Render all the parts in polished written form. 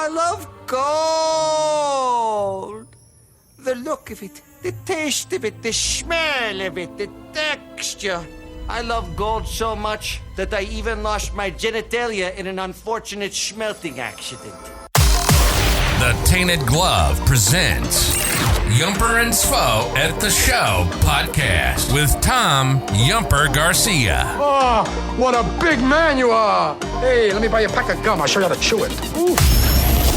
I love gold. The look of it, the taste of it, the smell of it, the texture. I love gold so much that I even lost my genitalia in an unfortunate smelting accident. The Tainted Glove presents Yumper and Svo at the Show podcast with Tom Yumper Garcia. Oh, what a big man you are. Hey, let me buy you a pack of gum. I'll show you how to chew it. Ooh.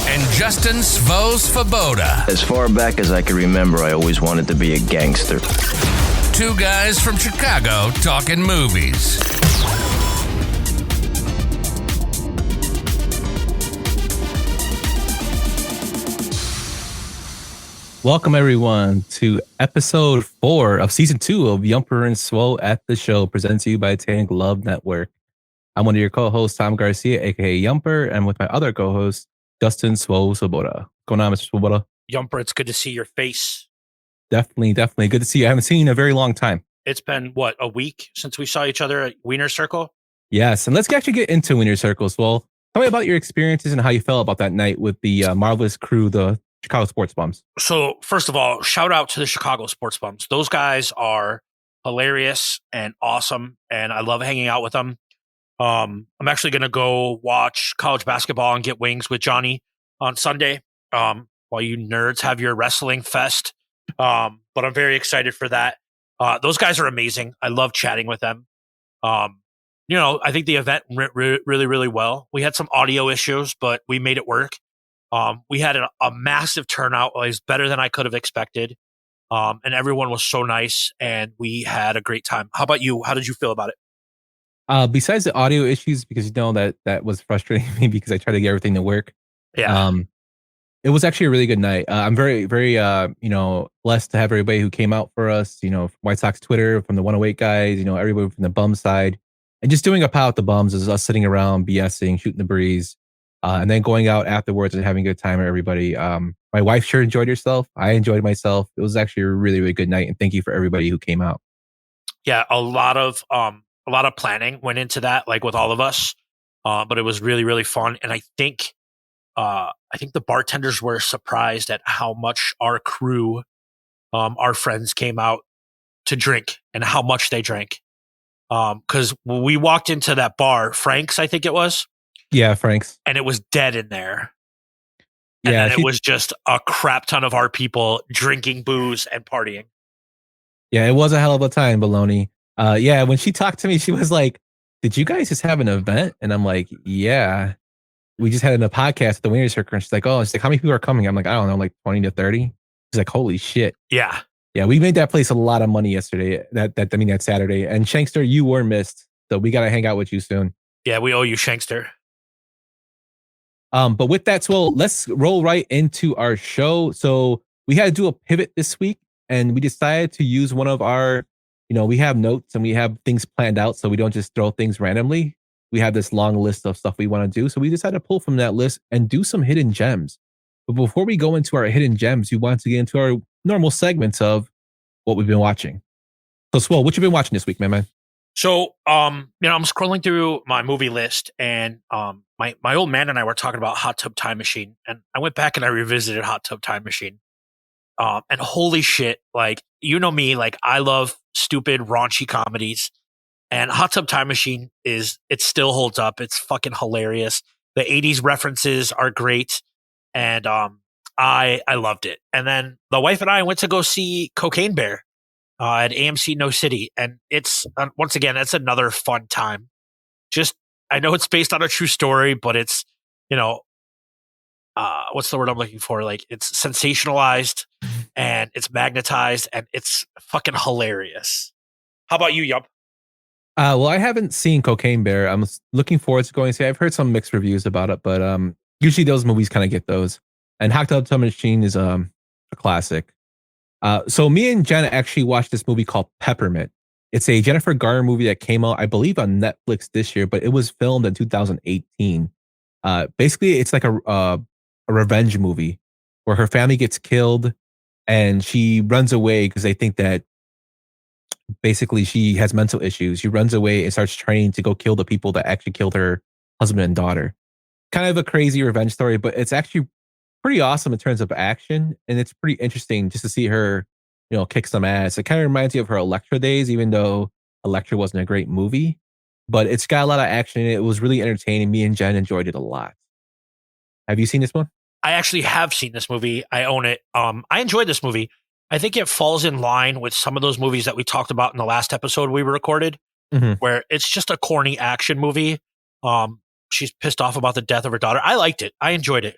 And Justin Svo Svoboda. As far back as I can remember, I always wanted to be a gangster. Two guys from Chicago talking movies. Welcome, everyone, to episode 4 of season 2 of Yumper and Svo at the Show, presented to you by Tainted Glove Network. I'm one of your co-hosts, Tom Garcia, aka Yumper, and with my other co-host, Justin Svo Svoboda. What's going on, Mr. Svoboda? Yumper, it's good to see your face. Definitely good to see you. I haven't seen you in a very long time. It's been, what, a week since we saw each other at Weiner Circle? Yes, and let's actually get into Weiner Circle as well. Tell me about your experiences and how you felt about that night with the marvelous crew, the Chicago Sports Bums. So, first of all, shout out to the Chicago Sports Bums. Those guys are hilarious and awesome, and I love hanging out with them. I'm actually going to go watch college basketball and get wings with Johnny on Sunday while you nerds have your wrestling fest. But I'm very excited for that. Those guys are amazing. I love chatting with them. I think the event went really, really well. We had some audio issues, but we made it work. We had a massive turnout. It was better than I could have expected. And everyone was so nice, and we had a great time. How about you? How did you feel about it? Besides the audio issues, because that was frustrating me because I tried to get everything to work. Yeah. It was actually a really good night. I'm very, very, blessed to have everybody who came out for us, White Sox Twitter, from the 108 guys, everybody from the bum side, and just doing a pile with the bums is us sitting around, BSing, shooting the breeze, and then going out afterwards and having a good time with everybody. My wife sure enjoyed herself. I enjoyed myself. It was actually a really, really good night, and thank you for everybody who came out. Yeah, a lot of planning went into that, like with all of us, but it was really, really fun. And I think the bartenders were surprised at how much our crew, our friends, came out to drink and how much they drank. Because when we walked into that bar, Frank's, I think it was. Yeah, Frank's. And it was dead in there. And yeah, then it was just a crap ton of our people drinking booze and partying. Yeah, it was a hell of a time, Baloney. When she talked to me, she was like, "Did you guys just have an event?" And I'm like, "Yeah, we just had a podcast at the Weiner Circle." And she's like, "Oh," she's like, "How many people are coming?" I'm like, "I don't know, like 20 to 30." She's like, "Holy shit!" Yeah, we made that place a lot of money yesterday. That Saturday. And Shankster, you were missed, so we got to hang out with you soon. Yeah, we owe you, Shankster. But with that, so let's roll right into our show. So we had to do a pivot this week, and we decided to use one of our, we have notes and we have things planned out, so we don't just throw things randomly. We have this long list of stuff we want to do, so we decided to pull from that list and do some hidden gems. But before we go into our hidden gems, we want to get into our normal segments of what we've been watching. So, Swole, what you been watching this week, man? So, I'm scrolling through my movie list, and my old man and I were talking about Hot Tub Time Machine, and I went back and I revisited Hot Tub Time Machine. And holy shit, like, me, like, I love stupid, raunchy comedies, and Hot Tub Time Machine it still holds up. It's fucking hilarious. The 80s references are great, and I loved it. And then the wife and I went to go see Cocaine Bear at AMC No City, and it's once again, it's another fun time. Just, I know it's based on a true story, but it's, what's the word I'm looking for? Like, it's sensationalized and it's magnetized and it's fucking hilarious. How about you, Yup? Well, I haven't seen Cocaine Bear. I'm looking forward to going to see. I've heard some mixed reviews about it, but usually those movies kind of get those. And Hot Tub Time Machine is a classic. So me and Jenna actually watched this movie called Peppermint. It's a Jennifer Garner movie that came out, I believe, on Netflix this year, but it was filmed in 2018. Basically, it's like a revenge movie where her family gets killed and she runs away because they think that basically she has mental issues. She runs away and starts training to go kill the people that actually killed her husband and daughter. kind of a crazy revenge story, but it's actually pretty awesome in terms of action, and it's pretty interesting just to see her, kick some ass. It kind of reminds you of her Elektra days, even though Elektra wasn't a great movie, but it's got a lot of action. It was really entertaining. Me and Jen enjoyed it a lot. Have you seen this one? I actually have seen this movie. I own it. I enjoyed this movie. I think it falls in line with some of those movies that we talked about in the last episode we recorded, where it's just a corny action movie. She's pissed off about the death of her daughter. I liked it. I enjoyed it.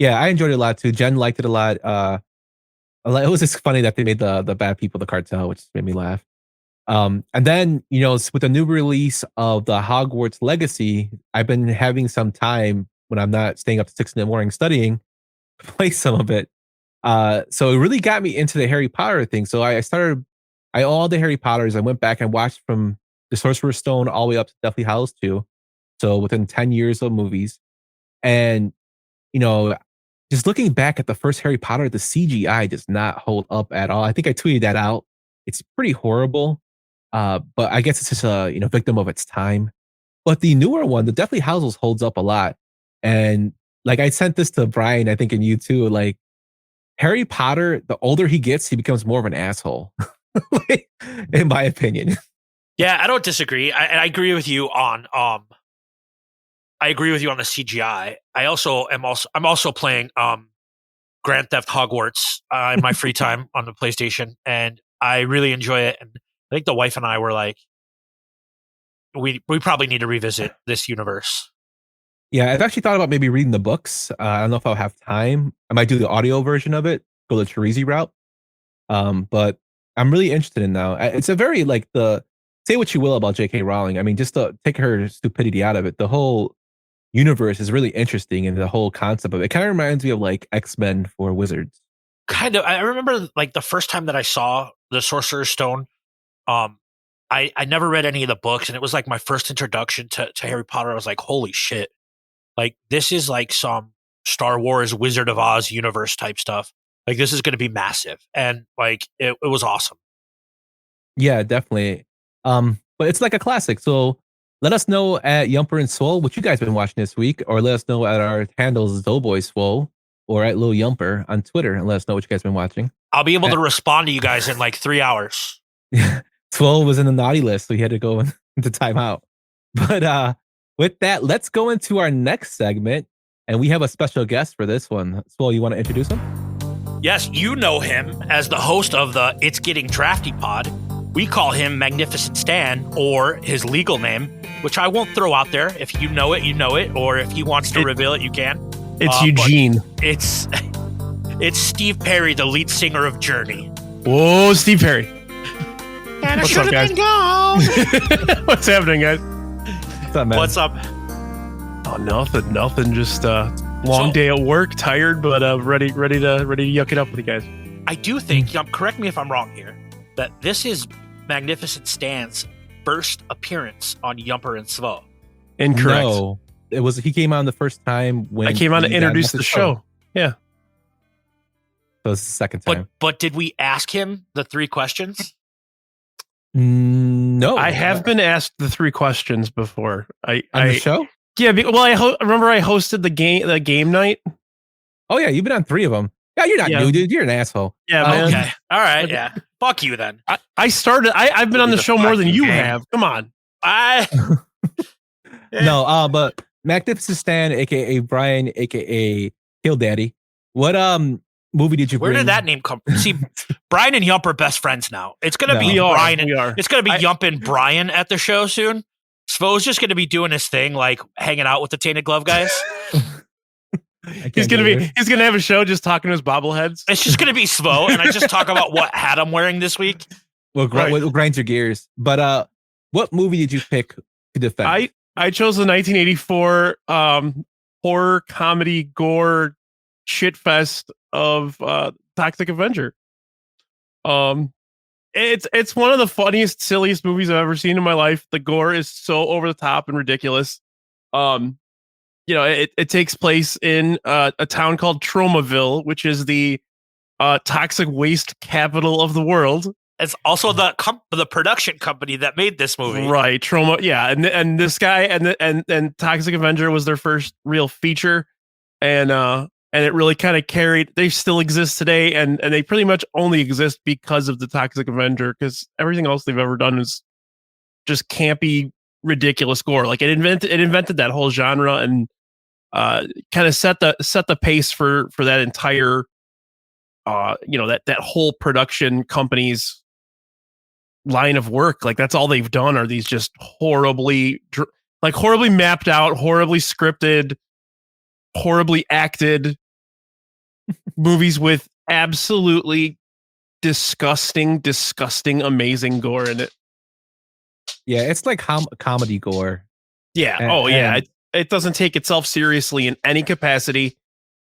Yeah, I enjoyed it a lot too. Jen liked it a lot. It was just funny that they made the bad people the cartel, which made me laugh. And then, with the new release of the Hogwarts Legacy, I've been having some time when I'm not staying up to 6 a.m. studying, play some of it. So it really got me into the Harry Potter thing. So I all the Harry Potters. I went back and watched from the Sorcerer's Stone all the way up to Deathly Hallows 2. So within 10 years of movies. And, just looking back at the first Harry Potter, the CGI does not hold up at all. I think I tweeted that out. It's pretty horrible. But I guess it's just a, victim of its time. But the newer one, the Deathly Hallows, holds up a lot. And like I sent this to Brian, I think, and you too. Like Harry Potter, the older he gets, he becomes more of an asshole, in my opinion. Yeah, I don't disagree. I agree with you on I agree with you on the CGI. I'm also playing Grand Theft Hogwarts in my free time on the PlayStation, and I really enjoy it. And I think the wife and I were like, we probably need to revisit this universe. Yeah, I've actually thought about maybe reading the books. I don't know if I'll have time. I might do the audio version of it, go the Teresi route. But I'm really interested in now. It's a very say what you will about J.K. Rowling. I mean, just to take her stupidity out of it, the whole universe is really interesting, and the whole concept of it kind of reminds me of like X-Men for wizards. Kind of. I remember like the first time that I saw the Sorcerer's Stone. I never read any of the books, and it was like my first introduction to Harry Potter. I was like, holy shit. Like, this is like some Star Wars Wizard of Oz universe type stuff. Like, this is going to be massive. And like, it was awesome. Yeah, definitely. But it's like a classic. So let us know at Yumper and Svo what you guys been watching this week, or let us know at our handles Doughboy or at Lil Yumper on Twitter, and let us know what you guys been watching. I'll be able to respond to you guys in like 3 hours. Svo was in the naughty list, so he had to go into timeout. But with that, let's go into our next segment, and we have a special guest for this one. Svo, you want to introduce him? Yes, you know him as the host of the It's Getting Drafty pod. We call him Magnificent Stan, or his legal name, which I won't throw out there. If you know it, you know it, or if he wants to reveal it, you can. It's Eugene. It's Steve Perry, the lead singer of Journey. Whoa, Steve Perry. And What's up, guys? What's happening, guys? What's up, man? What's up? Oh, nothing. Just long day at work, tired, but ready to yuck it up with you guys. I do think, correct me if I'm wrong here, that this is Magnificent Stan's first appearance on Yumper and Svo. Incorrect. No, he came on the first time when I came on to introduce the show. Yeah. So it's the second time. But did we ask him the 3 questions? No, I have been asked the 3 questions before. On the show? Yeah. I remember I hosted the game night. Oh yeah, you've been on 3 of them. Yeah, you're not new, dude. You're an asshole. Yeah, man. Okay. All right. Yeah. Fuck you then. I've been on the show more than you have. Come on. No, but Magnificent Stan, aka Brian, aka Kill Daddy. What movie did you bring? Where did that name come from? See, Brian and Yump are best friends now. It's gonna be Brian. It's gonna be Yump and Brian at the show soon. Svo's just gonna be doing his thing, like hanging out with the Tainted Glove guys. He's gonna have a show just talking to his bobbleheads. It's just gonna be Svo, and I just talk about what hat I'm wearing this week. We'll grind your gears. But what movie did you pick to defend? I chose the 1984 horror comedy gore shitfest of Toxic Avenger. It's one of the funniest, silliest movies I've ever seen in my life. The gore is so over the top and ridiculous. It takes place in a town called Tromaville, which is the toxic waste capital of the world. It's also the production company that made this movie. Right, Troma. Yeah, and this guy and Toxic Avenger was their first real feature, and it really kind of carried. They still exist today, and they pretty much only exist because of the Toxic Avenger, because everything else they've ever done is just campy, ridiculous gore. Like it invented that whole genre and kind of set the pace for that entire that whole production company's line of work. Like that's all they've done are these just horribly mapped out, horribly scripted, horribly acted movies with absolutely disgusting amazing gore in it. Yeah, it's like comedy gore. Yeah. It doesn't take itself seriously in any capacity.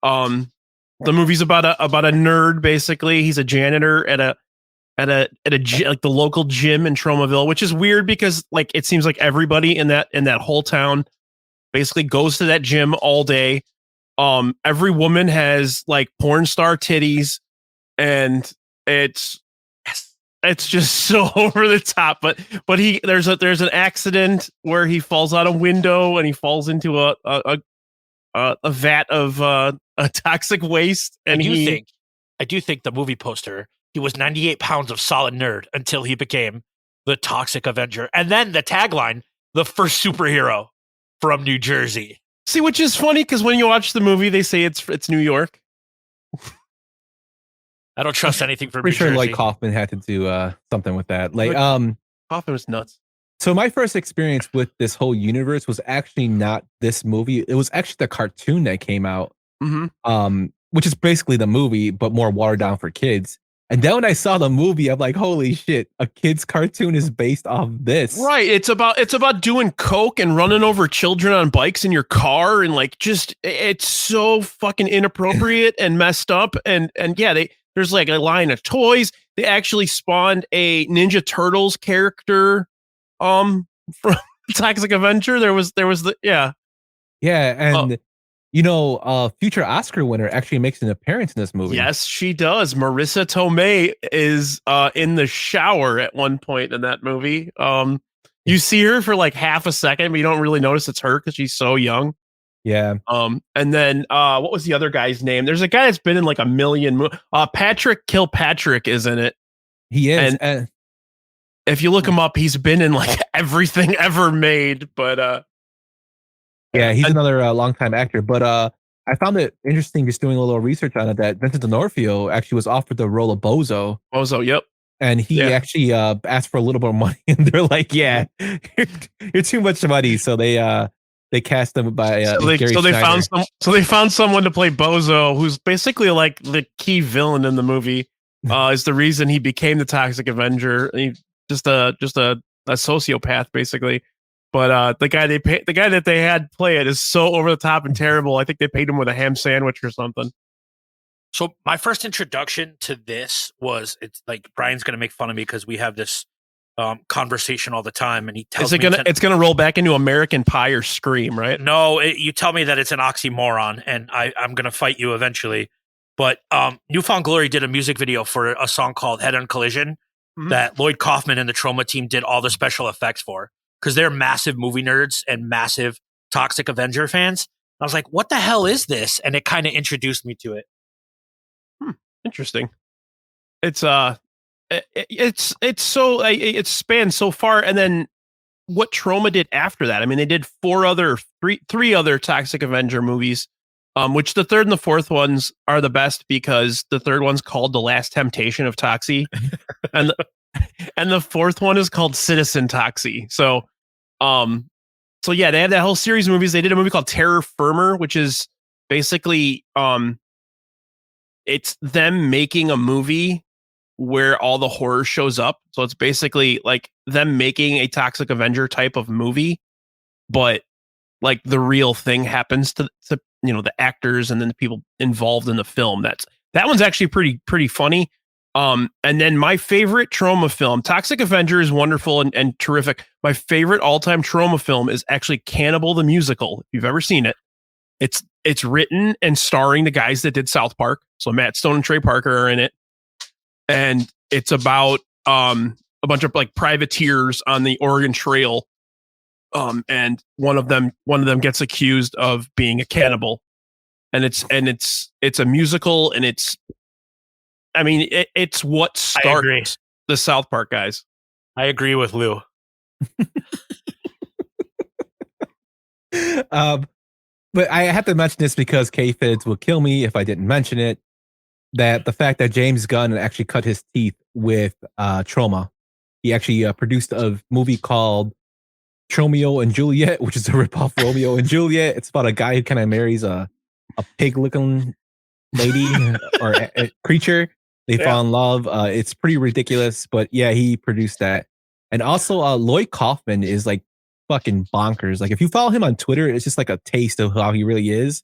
The movie's about a nerd. Basically, he's a janitor at a like the local gym in Tromaville, which is weird because like it seems like everybody in that whole town basically goes to that gym all day. Every woman has like porn star titties, and it's just so over the top. But there's an accident where he falls out a window and he falls into a vat of a toxic waste. And I do think the movie poster, he was 98 pounds of solid nerd until he became the Toxic Avenger, and then the tagline, the first superhero from New Jersey. See, which is funny because when you watch the movie, they say it's New York. I don't trust anything from Pretty New sure Jersey. like Kaufman had to do something with that. Like Kaufman was nuts. So my first experience with this whole universe was actually not this movie. It was actually the cartoon that came out, which is basically the movie but more watered down for kids. And then when I saw the movie, I'm like, holy shit, a kid's cartoon is based off this. Right. It's about doing coke and running over children on bikes in your car, and like just it's so fucking inappropriate and messed up. And yeah, there's like a line of toys. They actually spawned a Ninja Turtles character from Toxic Avenger. There was yeah. And future Oscar winner actually makes an appearance in this movie. Yes, she does. Marissa Tomei is in the shower at one point in that movie. You see her for like half a second, but you don't really notice it's her because she's so young. Yeah. And then what was the other guy's name? There's a guy that's been in like a million. Patrick Kilpatrick is in it. He is. And if you look him up, he's been in like everything ever made. But yeah, he's another longtime actor. But I found it interesting just doing a little research on it that Vincent D'Onofrio actually was offered the role of Bozo. Bozo, yep. And he actually asked for a little bit of money, and they're like, "Yeah, you're too much money." So they cast him by Gary Schneider. They found someone to play Bozo, who's basically like the key villain in the movie. Is the reason he became the Toxic Avenger. He's just a sociopath, basically. But the guy that they had play it is so over the top and terrible. I think they paid him with a ham sandwich or something. So my first introduction to this was, it's like Brian's going to make fun of me because we have this conversation all the time, and he tells it's gonna roll back into American Pie or Scream, right? No, you tell me that it's an oxymoron, and I'm going to fight you eventually. But Newfound Glory did a music video for a song called Head on Collision that Lloyd Kaufman and the Troma team did all the special effects for, because they're massive movie nerds and massive Toxic Avenger fans. I was like, what the hell is this? And it kind of introduced me to it. Interesting. It spans so far. And then what Troma did after that, I mean, they did three other Toxic Avenger movies, which the third and the fourth ones are the best because the third one's called The Last Temptation of Toxie. and the fourth one is called Citizen Toxie. So yeah, they have that whole series of movies. They did a movie called Terror Firmer, which is basically it's them making a movie where all the horror shows up. So it's basically like them making a Toxic Avenger type of movie, but like the real thing happens to the actors and then the people involved in the film. That one's actually pretty funny. And then my favorite Troma film, Toxic Avenger, is wonderful and terrific. My favorite all-time Troma film is actually Cannibal the Musical. If you've ever seen it, it's written and starring the guys that did South Park. So Matt Stone and Trey Parker are in it. And it's about a bunch of like privateers on the Oregon Trail. And one of them gets accused of being a cannibal, and it's a musical, and it's what starts the South Park guys. I agree with Lou. But I have to mention this because K-Fids will kill me if I didn't mention it. That the fact that James Gunn actually cut his teeth with Troma. He actually produced a movie called Tromeo and Juliet, which is a ripoff Romeo and Juliet. It's about a guy who kind of marries a pig-looking lady or a creature. They fall in love. It's pretty ridiculous, but yeah, he produced that. And also, Lloyd Kaufman is like fucking bonkers. Like if you follow him on Twitter, it's just like a taste of how he really is.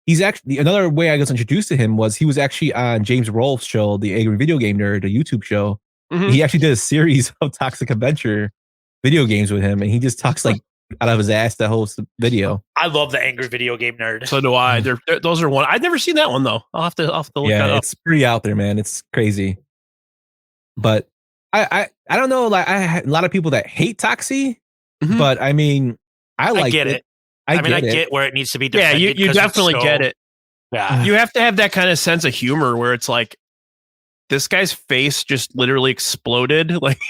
He's actually, another way I was introduced to him was he was actually on James Rolfe's show, the Angry Video Game Nerd, the YouTube show. Mm-hmm. He actually did a series of Toxic Adventure video games with him, and he just talks like out of his ass the whole video. I love the Angry Video Game Nerd. So do I. Those are one. I've never seen that one though. I'll have to look that up. It's pretty out there, man. It's crazy. But I don't know. Like a lot of people that hate Toxie, but I mean, I get it. I get where it needs to be defended. Yeah, you definitely get it. Yeah, you have to have that kind of sense of humor where it's like this guy's face just literally exploded. Like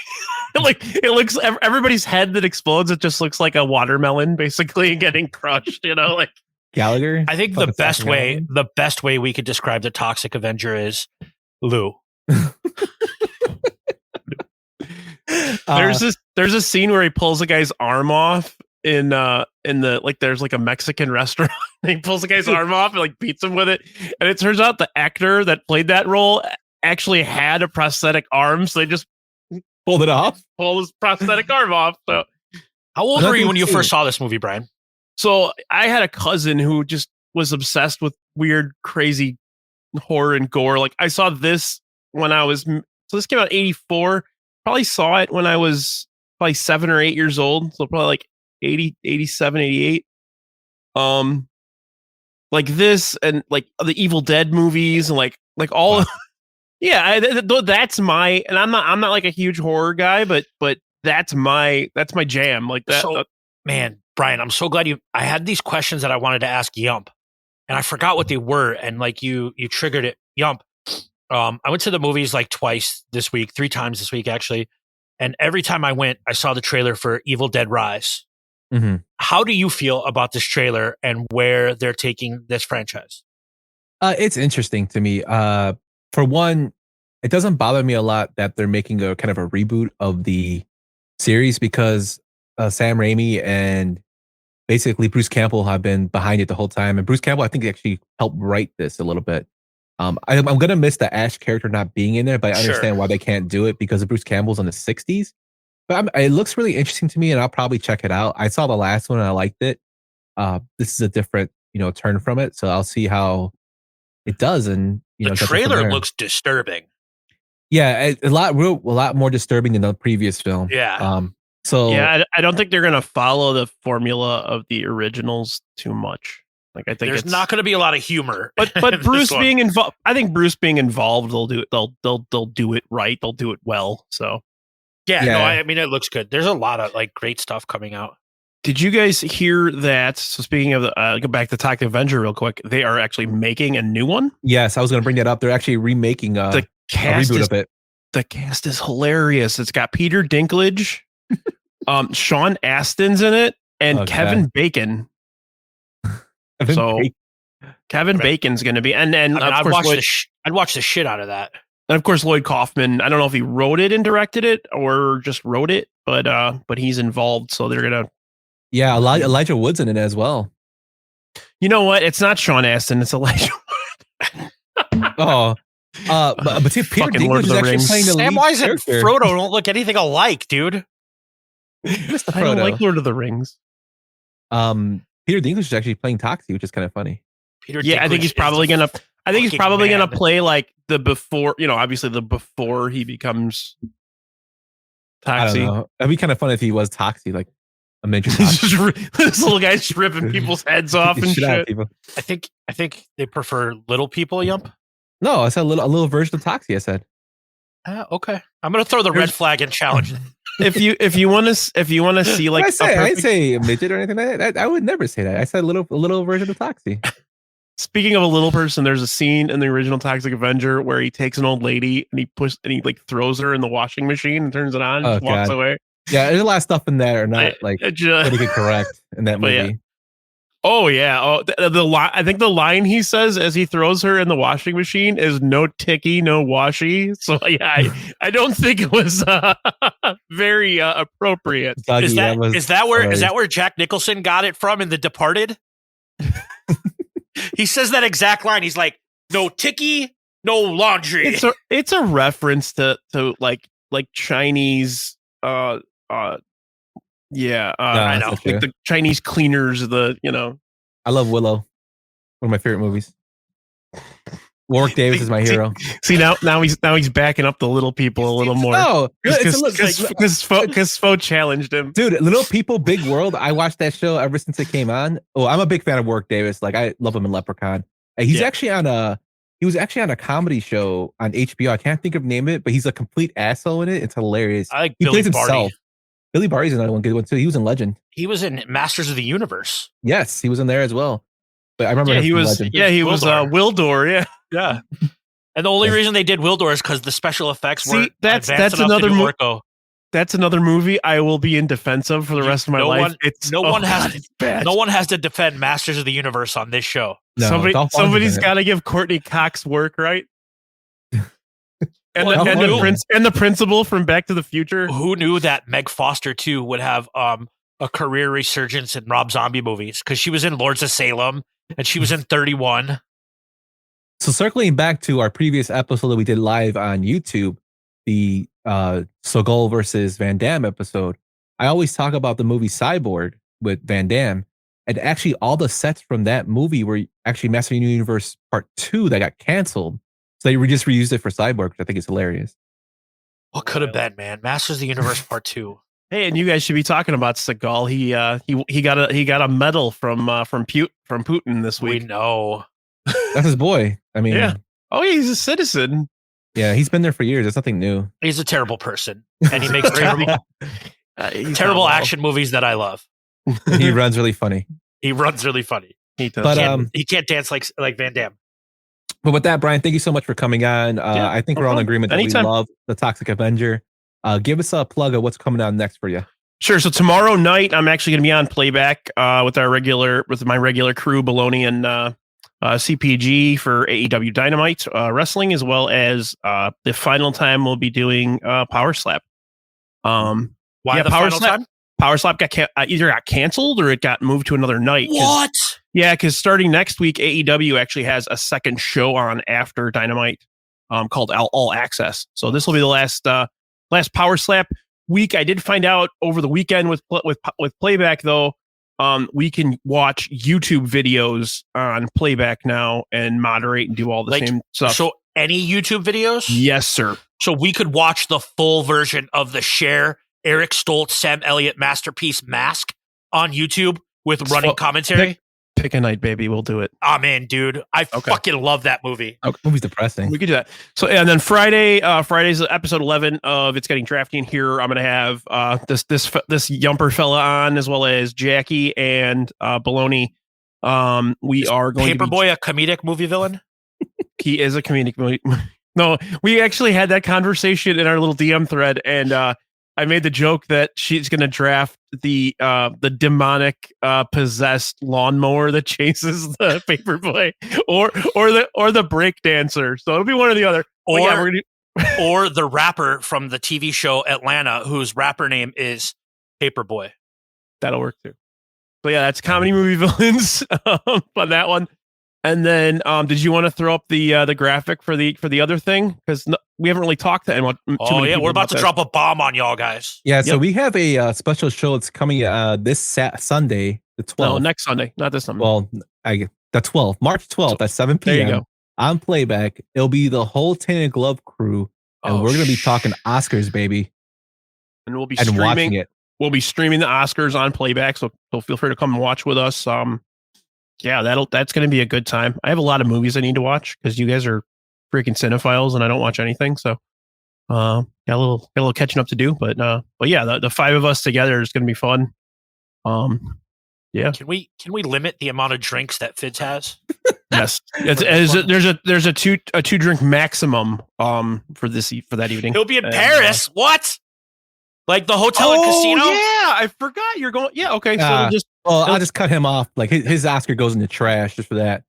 it looks, everybody's head that explodes, it just looks like a watermelon basically getting crushed, like Gallagher. I think the best way we could describe the Toxic Avenger is Lou. There's a scene where he pulls a guy's arm off in the like there's like a Mexican restaurant. He pulls the guy's arm off and like beats him with it, and it turns out the actor that played that role actually had a prosthetic arm, so they just pulled it off, pulled his prosthetic arm off. So, how old were you when you first saw this movie, Brian? So I had a cousin who just was obsessed with weird, crazy horror and gore. Like I saw this when I was, so this came out in 84. Probably saw it when I was probably 7 or 8 years old. So probably like 80, 87, 88. Like this and like the Evil Dead movies and like all. Wow. Yeah, that's my, and I'm not like a huge horror guy, but that's my jam. Like that. So, man, Brian, I'm so glad I had these questions that I wanted to ask Yump, and I forgot what they were, and like you triggered it, Yump. I went to the movies like 3 times this week actually, and every time I went, I saw the trailer for Evil Dead Rise. Mm-hmm. How do you feel about this trailer and where they're taking this franchise? It's interesting to me. For one, it doesn't bother me a lot that they're making a kind of a reboot of the series because Sam Raimi and basically Bruce Campbell have been behind it the whole time. And Bruce Campbell, I think, actually helped write this a little bit. I'm going to miss the Ash character not being in there, but I understand why they can't do it because of Bruce Campbell's in the 60s. But it looks really interesting to me, and I'll probably check it out. I saw the last one and I liked it. This is a different, turn from it, so I'll see how it does. And the trailer looks disturbing. Yeah, a lot more disturbing than the previous film. Yeah. I don't think they're gonna follow the formula of the originals too much. Like I think there's not going to be a lot of humor. But Bruce being involved, I think Bruce being involved, they'll do it. They'll do it right. They'll do it well. So I mean, it looks good. There's a lot of like great stuff coming out. Did you guys hear that? So speaking of go back to Toxic Avenger real quick. They are actually making a new one. Yes, I was going to bring that up. They're actually remaking the cast a reboot of it. The cast is hilarious. It's got Peter Dinklage, Sean Astin's in it, and Kevin Bacon. Kevin Bacon's going to be, and then I'd watch the shit out of that. And of course, Lloyd Kaufman. I don't know if he wrote it and directed it or just wrote it, but he's involved. So they're gonna. Yeah, Elijah Wood's in it as well. You know what? It's not Sean Astin. It's Elijah Wood. But see, Peter Dinklage is actually playing the lead Samwise and character. Frodo don't look anything alike, dude. I don't like Lord of the Rings. Peter Dinklage is actually playing Toxie, which is kind of funny. I think he's probably gonna. I think he's probably gonna play like the before. Obviously the before he becomes Toxie. I don't know. That'd be kind of fun if he was Toxie, like a major. This little guy's ripping people's heads off and shit. I think they prefer little people, Yump. No, I said a little version of Toxie. I said. Okay, I'm gonna throw the red flag and challenge. If you want to see like I didn't say midget or anything like that. I would never say that. I said a little version of Toxie. Speaking of a little person, there's a scene in the original Toxic Avenger where he takes an old lady and he like throws her in the washing machine and turns it on and just walks away. Yeah, there's a lot of stuff in there not like politically correct in that movie. Yeah. Oh yeah. Oh, the line. I think the line he says as he throws her in the washing machine is "no ticky, no washy." So yeah, I don't think it was very appropriate. Dougie, is that where Jack Nicholson got it from in The Departed? He says that exact line. He's like, "No ticky, no laundry." It's a reference to like Chinese. Yeah, I know. Like the Chinese cleaners, I love Willow. One of my favorite movies. Warwick Davis is my hero. See now he's backing up the little people a little more. No, because Svo challenged him. Dude, Little People, Big World. I watched that show ever since it came on. Oh, I'm a big fan of Warwick Davis. Like I love him in Leprechaun. And he was actually on a comedy show on HBO. I can't think of the name of it, but he's a complete asshole in it. It's hilarious. I like he Billy plays Barty. himself. Billy Barty's another one good one too. He was in Legend. He was in Masters of the Universe. Yes, he was in there as well. But I remember he was Legend. he was Wildor. Yeah. And the only reason they did Wildor is because the special effects were that's another movie. That's another movie I will be in defense of for the rest of my life. No one has to defend Masters of the Universe on this show. No, somebody's got to give Courtney Cox work, right? And the principal from Back to the Future. Who knew that Meg Foster too would have a career resurgence in Rob Zombie movies? Because she was in Lords of Salem and she was in 31. So circling back to our previous episode that we did live on YouTube, the Seagal versus Van Damme episode, I always talk about the movie Cyborg with Van Damme, and actually all the sets from that movie were actually Master Universe Part 2 that got canceled. So they just reused it for Cyborg, which I think is hilarious. What could have been, man? Masters of the Universe Part 2. Hey, and you guys should be talking about Seagal. He got a medal from Putin this week. We know. That's his boy. I mean, yeah. Oh, yeah, he's a citizen. Yeah, he's been there for years. It's nothing new. He's a terrible person, and he makes terrible action movies that I love. He runs really funny. He runs really funny. He does. But he can't dance like Van Damme. But with that, Brian, thank you so much for coming on. I think we're all in agreement that we love the Toxic Avenger. Give us a plug of what's coming on next for you. Sure. So tomorrow night, I'm actually going to be on playback with my regular crew, Baloney and CPG for AEW Dynamite Wrestling, as well as the final time we'll be doing Power Slap. Why the Power Slap? Time? Power Slap either got canceled or it got moved to another night. What? Yeah, because starting next week, AEW actually has a second show on after Dynamite called All Access. So this will be the last Power Slap week. I did find out over the weekend with playback though, we can watch YouTube videos on playback now and moderate and do all the same stuff. So any YouTube videos? Yes, sir. So we could watch the full version of the Cher, Eric Stoltz, Sam Elliott masterpiece Mask on YouTube with running commentary. Pick a night, baby. We'll do it. I'm in, dude. I fucking love that movie. Oh, movie's depressing. We could do that. So, and then Friday's episode 11 of It's Getting Drafty. And here I'm going to have this Yumper fella on, as well as Jackie and Baloney. We are going Paperboy a comedic movie villain? He is a comedic movie. No, we actually had that conversation in our little DM thread, and I made the joke that she's going to draft the demonic possessed lawnmower that chases the Paperboy, or the break dancer. So it'll be one or the other. Or the rapper from the TV show Atlanta, whose rapper name is Paperboy. That'll work too. So yeah, that's comedy movie villains on that one. And then, did you want to throw up the graphic for the other thing? Because we haven't really talked to anyone. We're about to drop a bomb on y'all guys. Yeah, so we have a special show that's coming this Sunday, the 12th. No, next Sunday, not this Sunday. Well, the 12th, March 12th at 7 p.m. There you go. On playback. It'll be the whole Tainted Glove crew, and we're going to be talking Oscars, baby. And we'll be watching it. We'll be streaming the Oscars on playback, so feel free to come and watch with us. Yeah, that's going to be a good time. I have a lot of movies I need to watch because you guys are freaking cinephiles and I don't watch anything. So Got a little catching up to do, but yeah, the five of us together is going to be fun. Yeah. Can we limit the amount of drinks that Fitz has? Yes. There's a two drink maximum for that evening. He'll be in Paris. What? Like the hotel and casino? Yeah, I forgot you're going. Yeah, okay. So I'll just cut him off. Like his Oscar goes in the trash just for that.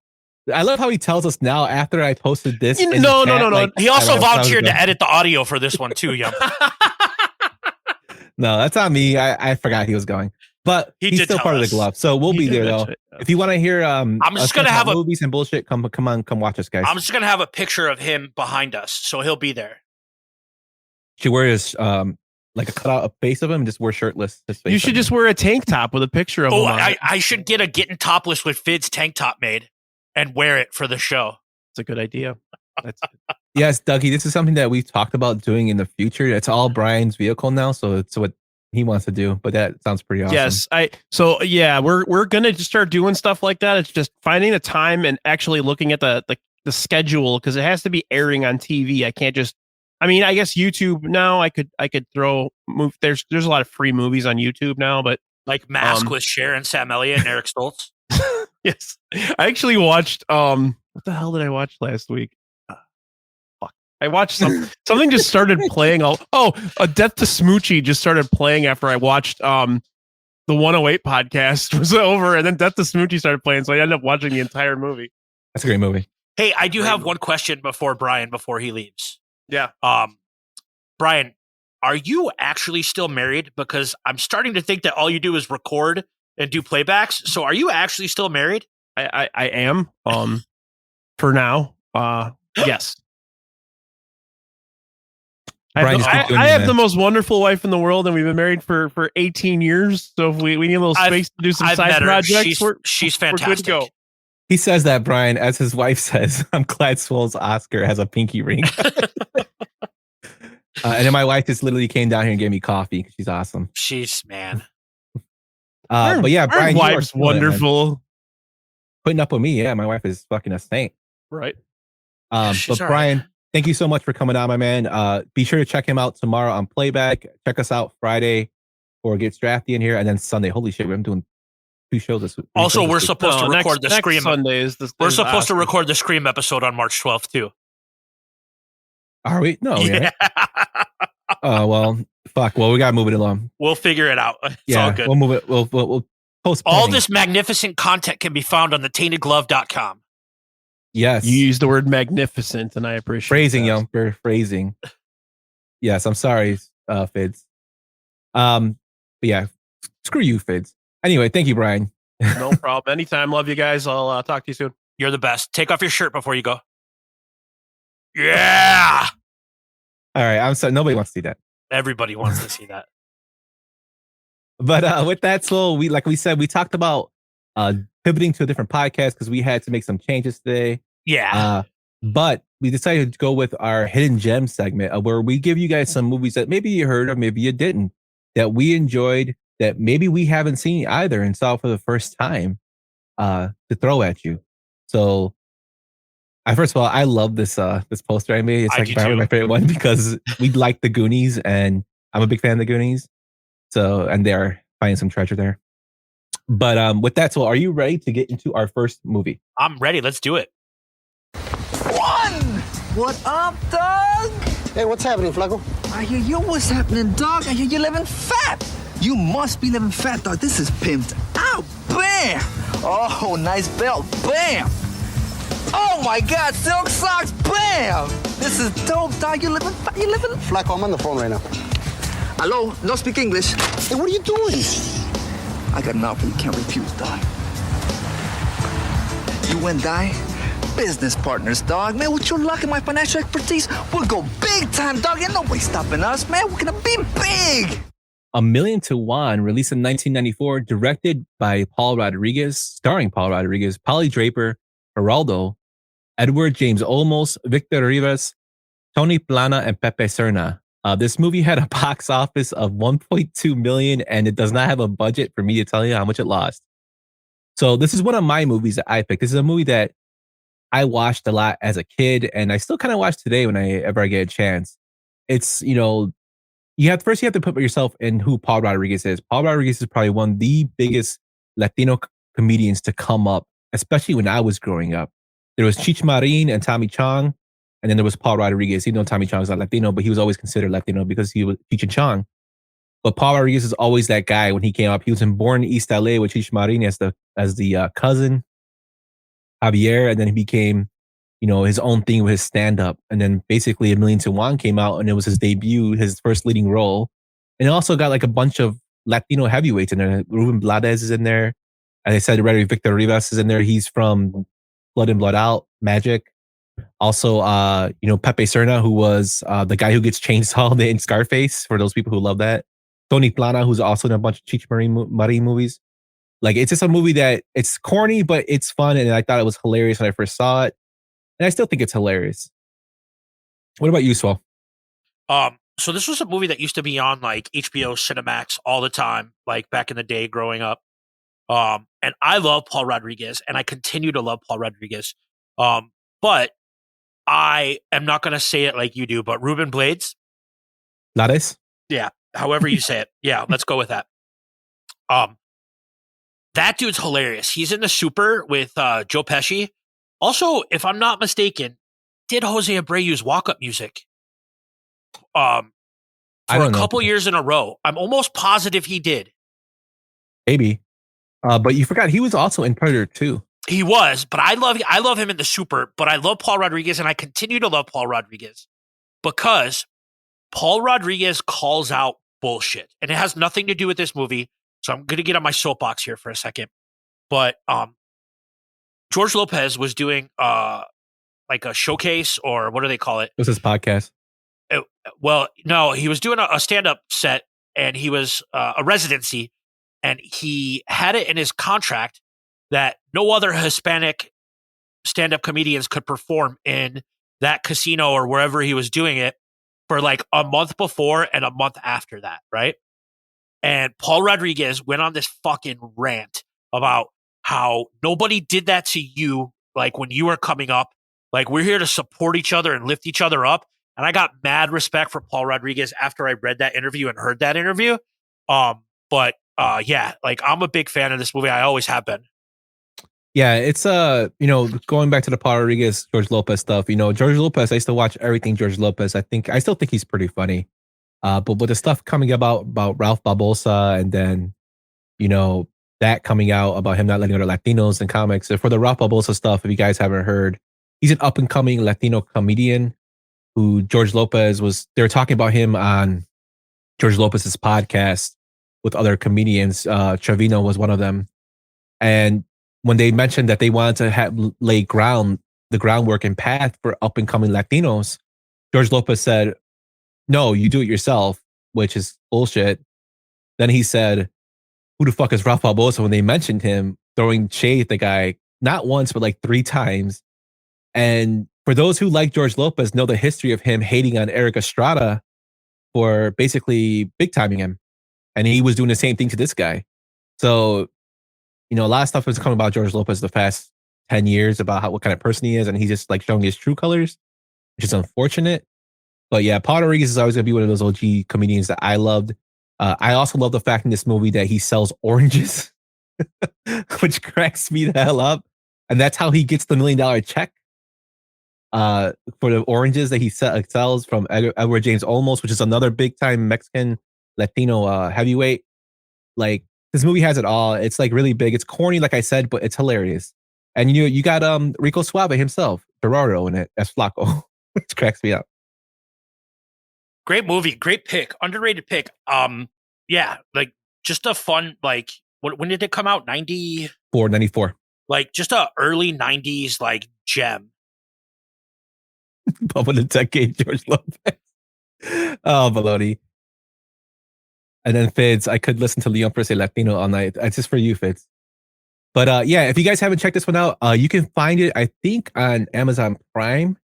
I love how he tells us now after I posted this. No. Like, he also volunteered to edit the audio for this one too, Yump. No, that's on me. I forgot he was going. But he's still part of the glove. So we'll be there though. If you want to hear I'm just gonna have movies and bullshit, come watch us, guys. I'm just gonna have a picture of him behind us, so he'll be there. Should wear his like a cutout a face of him and just wear shirtless. You should just wear a tank top with a picture of him. I should get a Getting Topless with Fid's tank top made and wear it for the show. It's a good idea. Yes, Dougie, this is something that we've talked about doing in the future. It's all Brian's vehicle now, so it's what he wants to do, but that sounds pretty awesome. Yes, we're gonna just start doing stuff like that. It's just finding the time and actually looking at the schedule, because it has to be airing on TV. I can't just. I mean, I guess YouTube now. I could throw move. There's a lot of free movies on YouTube now, but like Mask with Sharon, Sam Elliott, and Eric Stoltz. Yes, I actually watched. What the hell did I watch last week? I watched something just started playing. A Death to Smoochie just started playing after I watched the 108 podcast was over, and then Death to Smoochie started playing, so I ended up watching the entire movie. That's a great movie. Hey, I do have one question before he leaves. Yeah. Brian, are you actually still married? Because I'm starting to think that all you do is record and do playbacks. So are you actually still married? I am. For now. Yes. I have the most wonderful wife in the world, and we've been married for 18 years. So if we need a little space to do some side projects, she's fantastic. We're good to go. He says that, Brian, as his wife says, I'm glad Swole's Oscar has a pinky ring. And then my wife just literally came down here and gave me coffee because she's awesome. Man. But yeah, Brian, your wife's wonderful. Putting up with me, yeah, my wife is fucking a saint. Right. But Brian, right. Thank you so much for coming on, my man. Be sure to check him out tomorrow on Playback. Check us out Friday for Get Drafty in here, and then Sunday. Holy shit, I'm doing 2 shows this week. Also, we're supposed to record the Scream. Sunday we're supposed to record the Scream episode on March 12th too. Are we? No. Yeah. Oh well, fuck. Well, we gotta move it along. We'll figure it out. It's all good. We'll move it. We'll postpone. All this magnificent content can be found on thetaintedglove.com. Yes. You used the word magnificent, and I appreciate phrasing, that. Yumper. Phrasing. Yes, I'm sorry, Fids. But yeah, screw you, Fids. Anyway, thank you, Brian. No problem. Anytime. Love you guys. I'll talk to you soon. You're the best. Take off your shirt before you go. Yeah. All right. I'm sorry. Nobody wants to see that. Everybody wants to see that. But with that, so like we said, we talked about pivoting to a different podcast because we had to make some changes today. Yeah. But we decided to go with our hidden gem segment where we give you guys some movies that maybe you heard of, maybe you didn't, that we enjoyed, that maybe we haven't seen either and saw for the first time to throw at you. So first of all, I love this poster I made. It's like probably my favorite one because we like the Goonies and I'm a big fan of the Goonies. So, and they're finding some treasure there. But with that, so are you ready to get into our first movie? I'm ready. Let's do it. What up, dog? Hey, what's happening, Flaco? I hear you. What's happening, dog? I hear you living fat. You must be living fat, dog. This is pimped out. Bam! Oh, nice belt. Bam! Oh my God, silk socks. Bam! This is dope, dog. You living fat. You living. Flaco, I'm on the phone right now. Hello? Don't speak English. Hey, what are you doing? I got an offer you can't refuse, dog. You and I, business partners, dog. Man, with your luck and my financial expertise, we'll go big time, dog. Ain't nobody stopping us, man. We're gonna be big. A Million to One, released in 1994, directed by Paul Rodriguez, starring Paul Rodriguez, Polly Draper, Geraldo, Edward James Olmos, Victor Rivas, Tony Plana, and Pepe Serna. This movie had a box office of 1.2 million, and it does not have a budget for me to tell you how much it lost. So this is one of my movies that I picked. This is a movie that I watched a lot as a kid, and I still kind of watch today whenever I get a chance. it's, you have to put yourself in who Paul Rodriguez is. Paul Rodriguez is probably one of the biggest Latino comedians to come up, especially when I was growing up. There was Cheech Marin and Tommy Chong, and then there was Paul Rodriguez. Even though Tommy Chong is not Latino, but he was always considered Latino because he was Cheech and Chong. But Paul Rodriguez is always that guy when he came up. He was Born in East LA with Cheech Marin as the cousin, Javier, and then he became, his own thing with his stand-up. And then basically A Million to One came out, and it was his debut, his first leading role. And it also got like a bunch of Latino heavyweights in there. Ruben Blades is in there. As I said, already, Victor Rivas is in there. He's from Blood In, Blood Out, Magic. Also, Pepe Serna, who was the guy who gets chainsawed in Scarface, for those people who love that. Tony Plana, who's also in a bunch of Cheech Marin movies. Like, it's just a movie that it's corny, but it's fun. And I thought it was hilarious when I first saw it. And I still think it's hilarious. What about you, Swell? So this was a movie that used to be on like HBO Cinemax all the time, like back in the day growing up. And I love Paul Rodriguez, and I continue to love Paul Rodriguez. But I am not going to say it like you do, but Ruben Blades. Blades? Yeah, however you say it. Yeah, let's go with that. That dude's hilarious. He's in The Super with Joe Pesci. Also, if I'm not mistaken, did Jose Abreu's walk-up music for a couple years in a row. I'm almost positive he did. Maybe. But you forgot he was also in Predator 2. He was, but I love him in The Super, but I love Paul Rodriguez, and I continue to love Paul Rodriguez because Paul Rodriguez calls out bullshit. And it has nothing to do with this movie, so I'm going to get on my soapbox here for a second. But George Lopez was doing like a showcase, or what do they call it? It was his podcast. Well, no, he was doing a stand-up set, and he was a residency, and he had it in his contract that no other Hispanic stand-up comedians could perform in that casino or wherever he was doing it for like a month before and a month after that, right? And Paul Rodriguez went on this fucking rant about how nobody did that to you, like when you were coming up. Like, we're here to support each other and lift each other up. And I got mad respect for Paul Rodriguez after I read that interview and heard that interview. But yeah, like, I'm a big fan of this movie. I always have been. Yeah, it's going back to the Paul Rodriguez, George Lopez stuff. George Lopez, I used to watch everything George Lopez. I still think he's pretty funny. But with the stuff coming about Ralph Barbosa, and then that coming out about him not letting other Latinos in comics. And for the Ralph Barbosa stuff, if you guys haven't heard, he's an up and coming Latino comedian who George Lopez was. They were talking about him on George Lopez's podcast with other comedians. Trevino was one of them, and when they mentioned that they wanted to lay the groundwork and path for up and coming Latinos, George Lopez said, "No, you do it yourself," which is bullshit. Then he said, "Who the fuck is Ralph Barbosa?" When they mentioned him, throwing shade at the guy, not once, but like 3 times. And for those who like George Lopez, know the history of him hating on Eric Estrada for basically big timing him. And he was doing the same thing to this guy. So, a lot of stuff was coming about George Lopez the past 10 years about what kind of person he is. And he's just like showing his true colors, which is unfortunate. But yeah, Paul Rodriguez is always going to be one of those OG comedians that I loved. I also love the fact in this movie that he sells oranges, which cracks me the hell up. And that's how he gets the $1 million check for the oranges that he sells from Edward James Olmos, which is another big time Mexican Latino heavyweight. Like, this movie has it all. It's like really big. It's corny, like I said, but it's hilarious. And you got Rico Suave himself, Gerardo, in it as Flaco, which cracks me up. Great movie, great pick, underrated pick. Yeah, like just a fun, like, when did it come out? 94. Like just a early 90s like gem. Bubba the Decade, George Lopez. Oh, baloney. And then Fitz, I could listen to Yumper Say Latino all night. It's just for you, Fitz. But yeah, if you guys haven't checked this one out, you can find it, I think, on Amazon Prime.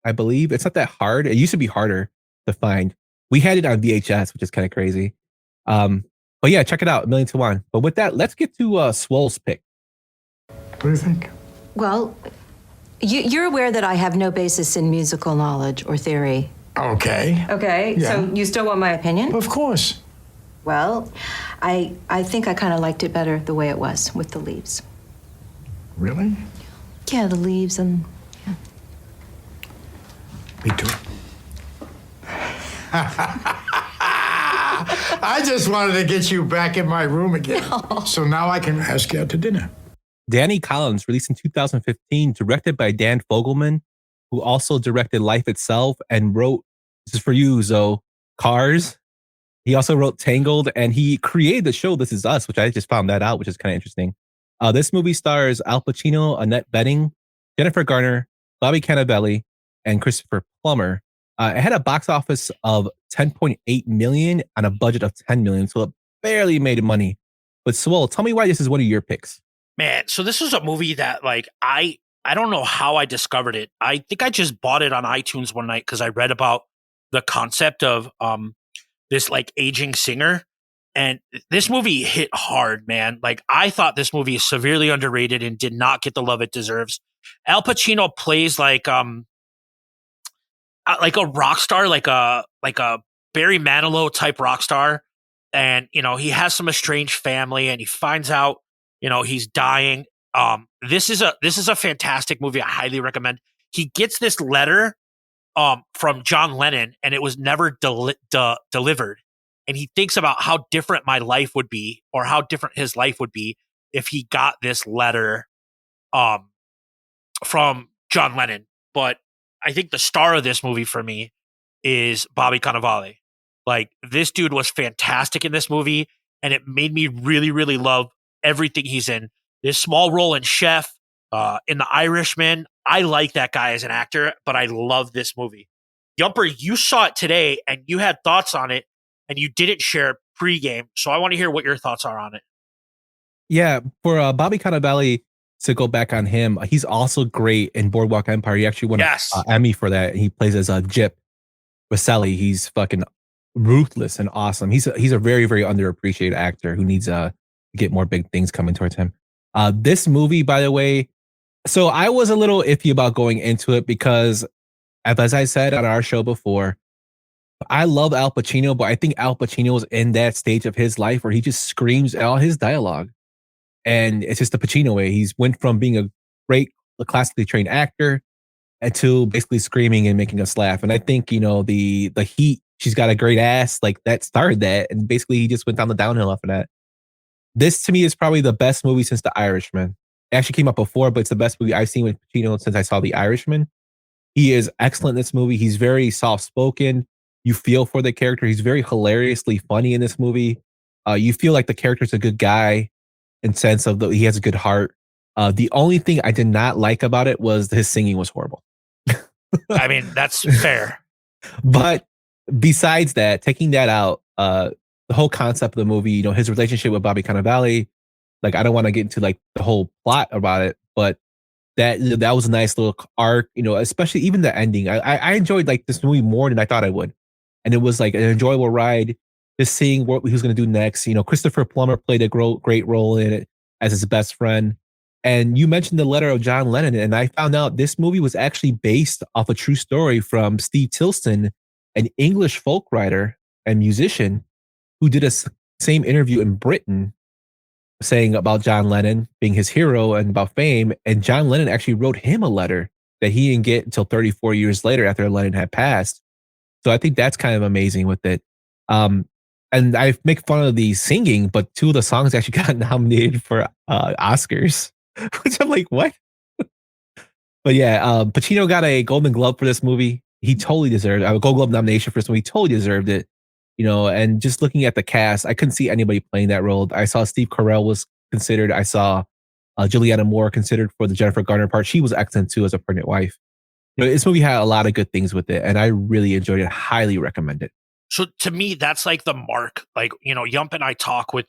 I believe it's not that hard. It used to be harder to find. We had it on VHS, which is kind of crazy. But yeah, check it out, 1,000,000 to 1. But with that, let's get to Swole's pick. What do you think? Well, you're aware that I have no basis in musical knowledge or theory. Okay. Okay, Yeah. so you still want my opinion? Of course. Well, I think I kind of liked it better the way it was with the leaves. Really? Yeah, the leaves and Me too. I just wanted to get you back in my room again. So now I can ask you out to dinner. Danny Collins, released in 2015, directed by Dan Fogelman, who also directed Life Itself and wrote, this is for you, Zoe, Cars. He also wrote Tangled, and he created the show This Is Us, which I just found that out, which is kind of interesting. This movie stars Al Pacino, Annette Bening, Jennifer Garner, Bobby Cannavale, and Christopher Plummer. It had a box office of 10.8 million on a budget of 10 million, so it barely made money. But Swole, tell me why this is one of your picks. Man, so this was a movie that like I don't know how I discovered it. I think I just bought it on iTunes one night because I read about the concept of this like aging singer. And this movie hit hard, man. Like I thought this movie is severely underrated and did not get the love it deserves. Al Pacino plays like a rock star, like a Barry Manilow type rock star. And, you know, he has some estranged family and he finds out, you know, he's dying. This is a fantastic movie. I highly recommend. He gets this letter from John Lennon and it was never delivered. And he thinks about how different my life would be or how different his life would be if he got this letter from John Lennon. But I think the star of this movie for me is Bobby Cannavale. Like this dude was fantastic in this movie and it made me really, really love everything he's in. This small role in Chef, in The Irishman. I like that guy as an actor, but I love this movie. Yumper, you saw it today and you had thoughts on it and you didn't share pregame. So I want to hear what your thoughts are on it. Yeah, for Bobby Cannavale, to go back on him, he's also great in Boardwalk Empire. He actually won an Emmy for that. He plays as Jip Roselli. He's fucking ruthless and awesome. He's a very, very underappreciated actor who needs to get more big things coming towards him. This movie, by the way, so I was a little iffy about going into it because, as I said on our show before, I love Al Pacino, but I think Al Pacino is in that stage of his life where he just screams all his dialogue. And it's just the Pacino way. He's went from being a great classically trained actor to basically screaming and making us laugh. And I think, you know, the Heat, she's got a great ass, like that started that. And basically he just went down the downhill after that. This to me is probably the best movie since The Irishman. It actually came out before, but it's the best movie I've seen with Pacino since I saw The Irishman. He is excellent in this movie. He's very soft-spoken. You feel for the character. He's very hilariously funny in this movie. You feel like the character's a good guy in sense of he has a good heart. The only thing I did not like about it was his singing was horrible. I mean, that's fair. But besides that, taking that out, the whole concept of the movie, you know, his relationship with Bobby Cannavale, like I don't want to get into like the whole plot about it, but that was a nice little arc, you know, especially even the ending. I enjoyed like this movie more than I thought I would. And it was like an enjoyable ride, just seeing what he was going to do next. You know, Christopher Plummer played a great role in it as his best friend. And you mentioned the letter of John Lennon, and I found out this movie was actually based off a true story from Steve Tilston, an English folk writer and musician who did a same interview in Britain saying about John Lennon being his hero and about fame. And John Lennon actually wrote him a letter that he didn't get until 34 years later after Lennon had passed. So I think that's kind of amazing with it. And I make fun of the singing, but two of the songs actually got nominated for Oscars, which I'm like, what? But yeah, Pacino got a Golden Globe for this movie. He totally deserved it. A Gold Globe nomination for this movie. He totally deserved it. You know, and just looking at the cast, I couldn't see anybody playing that role. I saw Steve Carell was considered. I saw Juliana Moore considered for the Jennifer Garner part. She was excellent too as a pregnant wife. You know, this movie had a lot of good things with it, and I really enjoyed it. Highly recommend it. So to me, that's like the mark. Like, you know, Yump and I talk with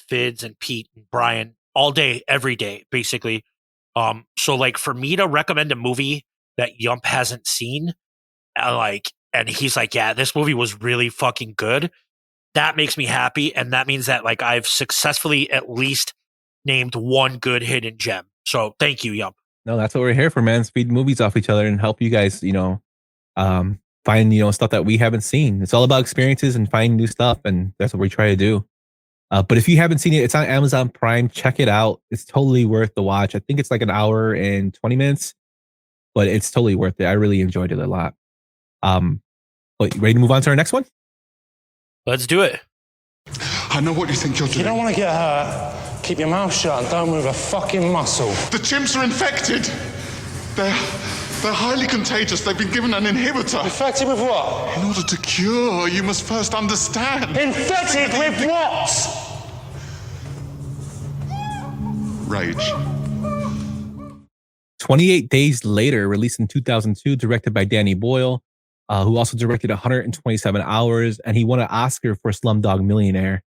Fids and Pete and Brian all day, every day, basically. So like for me to recommend a movie that Yump hasn't seen, and he's like, yeah, this movie was really fucking good. That makes me happy. And that means that like I've successfully at least named one good hidden gem. So thank you, Yump. No, that's what we're here for, man. Speed movies off each other and help you guys, you know, find, stuff that we haven't seen. It's all about experiences and finding new stuff. And that's what we try to do. But if you haven't seen it, it's on Amazon Prime. Check it out. It's totally worth the watch. I think it's like an hour and 20 minutes, but it's totally worth it. I really enjoyed it a lot. But you ready to move on to our next one? Let's do it. I know what you think you're doing. You don't want to get hurt. Keep your mouth shut and don't move a fucking muscle. The chimps are infected. They're highly contagious. They've been given an inhibitor. Infected with what? In order to cure, you must first understand. Infected with what? Rage. 28 Days Later, released in 2002, directed by Danny Boyle, who also directed 127 Hours, and he won an Oscar for Slumdog Millionaire.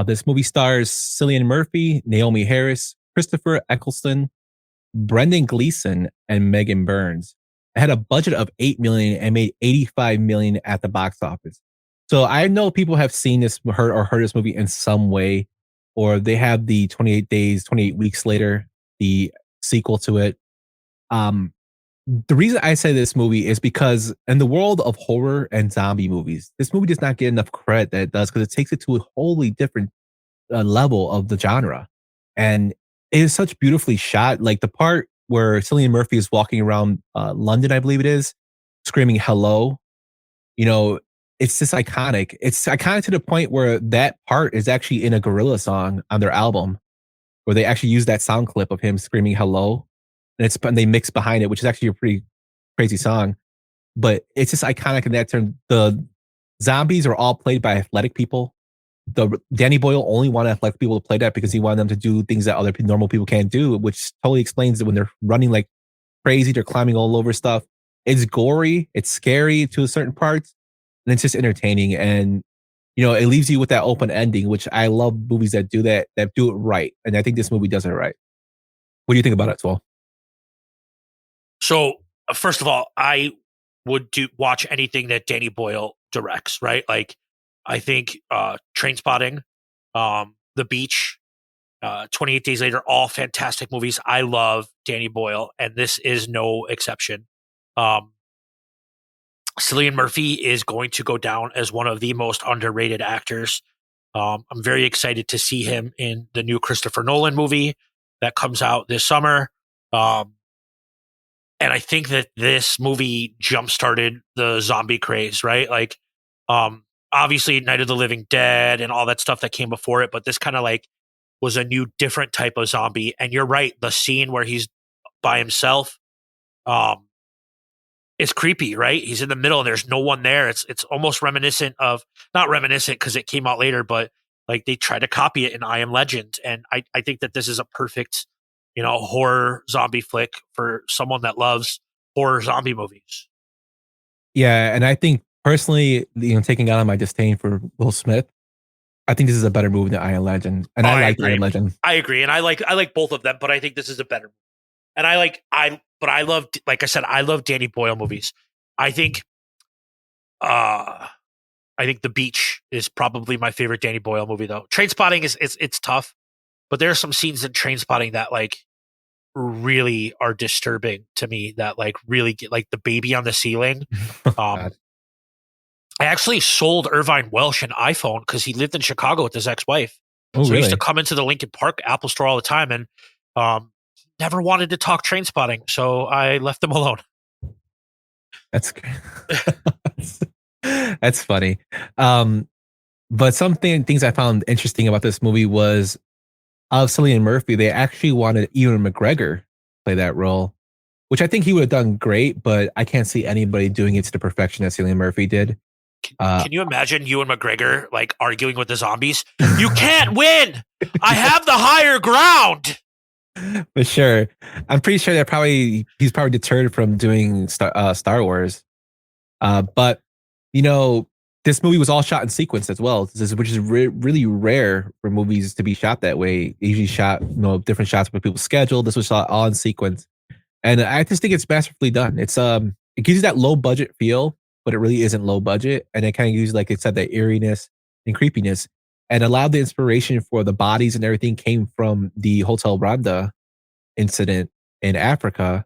This movie stars Cillian Murphy, Naomi Harris, Christopher Eccleston, Brendan Gleeson, and Megan Burns. It had a budget of $8 million and made $85 million at the box office. So I know people have seen this, heard this movie in some way, or they have the 28 Days, 28 Weeks Later, the sequel to it. The reason I say this movie is because in the world of horror and zombie movies, this movie does not get enough credit that it does, because it takes it to a wholly different level of the genre. And it is such beautifully shot. Like the part where Cillian Murphy is walking around London, I believe it is, screaming hello. It's just iconic. It's iconic to the point where that part is actually in a Gorilla song on their album, where they actually use that sound clip of him screaming hello. And they mix behind it, which is actually a pretty crazy song. But it's just iconic in that term. The zombies are all played by athletic people. Danny Boyle only wanted athletic people to play that because he wanted them to do things that other normal people can't do, which totally explains that when they're running like crazy, they're climbing all over stuff. It's gory, it's scary to a certain parts, and it's just entertaining. And it leaves you with that open ending, which I love movies that do that do it right. And I think this movie does it right. What do you think about it, Swell? So, first of all, I would watch anything that Danny Boyle directs, right? Like, I think Trainspotting, The Beach, 28 Days Later, all fantastic movies. I love Danny Boyle, and this is no exception. Cillian Murphy is going to go down as one of the most underrated actors. I'm very excited to see him in the new Christopher Nolan movie that comes out this summer. And I think that this movie jump-started the zombie craze, right? Like, obviously Night of the Living Dead and all that stuff that came before it, but this kind of like was a new, different type of zombie. And you're right, the scene where he's by himself, it's creepy, right? He's in the middle and there's no one there. It's almost reminiscent of, not reminiscent because it came out later, but like they try to copy it in I Am Legend. And I think that this is a perfect, horror zombie flick for someone that loves horror zombie movies. Yeah, and I think personally, taking out on my disdain for Will Smith, I think this is a better movie than I Am Legend, and I like I Am Legend. I agree, and I like both of them, but I think this is a better. And I love, like I said, I love Danny Boyle movies. I think The Beach is probably my favorite Danny Boyle movie, though. Trainspotting it's tough, but there are some scenes in Trainspotting that like really are disturbing to me. That like really get, like the baby on the ceiling. I actually sold Irvine Welsh an iPhone because he lived in Chicago with his ex-wife. Oh, so really? he used to come into the Lincoln Park Apple store all the time, and never wanted to talk Trainspotting, so I left him alone. That's that's funny. But things I found interesting about this movie was of Cillian Murphy, they actually wanted Ewan McGregor to play that role, which I think he would have done great, but I can't see anybody doing it to the perfection that Cillian Murphy did. Can you imagine Ewan McGregor like arguing with the zombies? You can't win! I have the higher ground! For sure. I'm pretty sure he's probably deterred from doing Star Wars. But, this movie was all shot in sequence as well, which is really rare for movies to be shot that way. They usually shot, different shots with people's schedule. This was shot all in sequence. And I just think it's masterfully done. It's it gives you that low budget feel, but it really isn't low budget. And it kind of gives, like I said, that eeriness and creepiness. And a lot of the inspiration for the bodies and everything came from the Hotel Rwanda incident in Africa.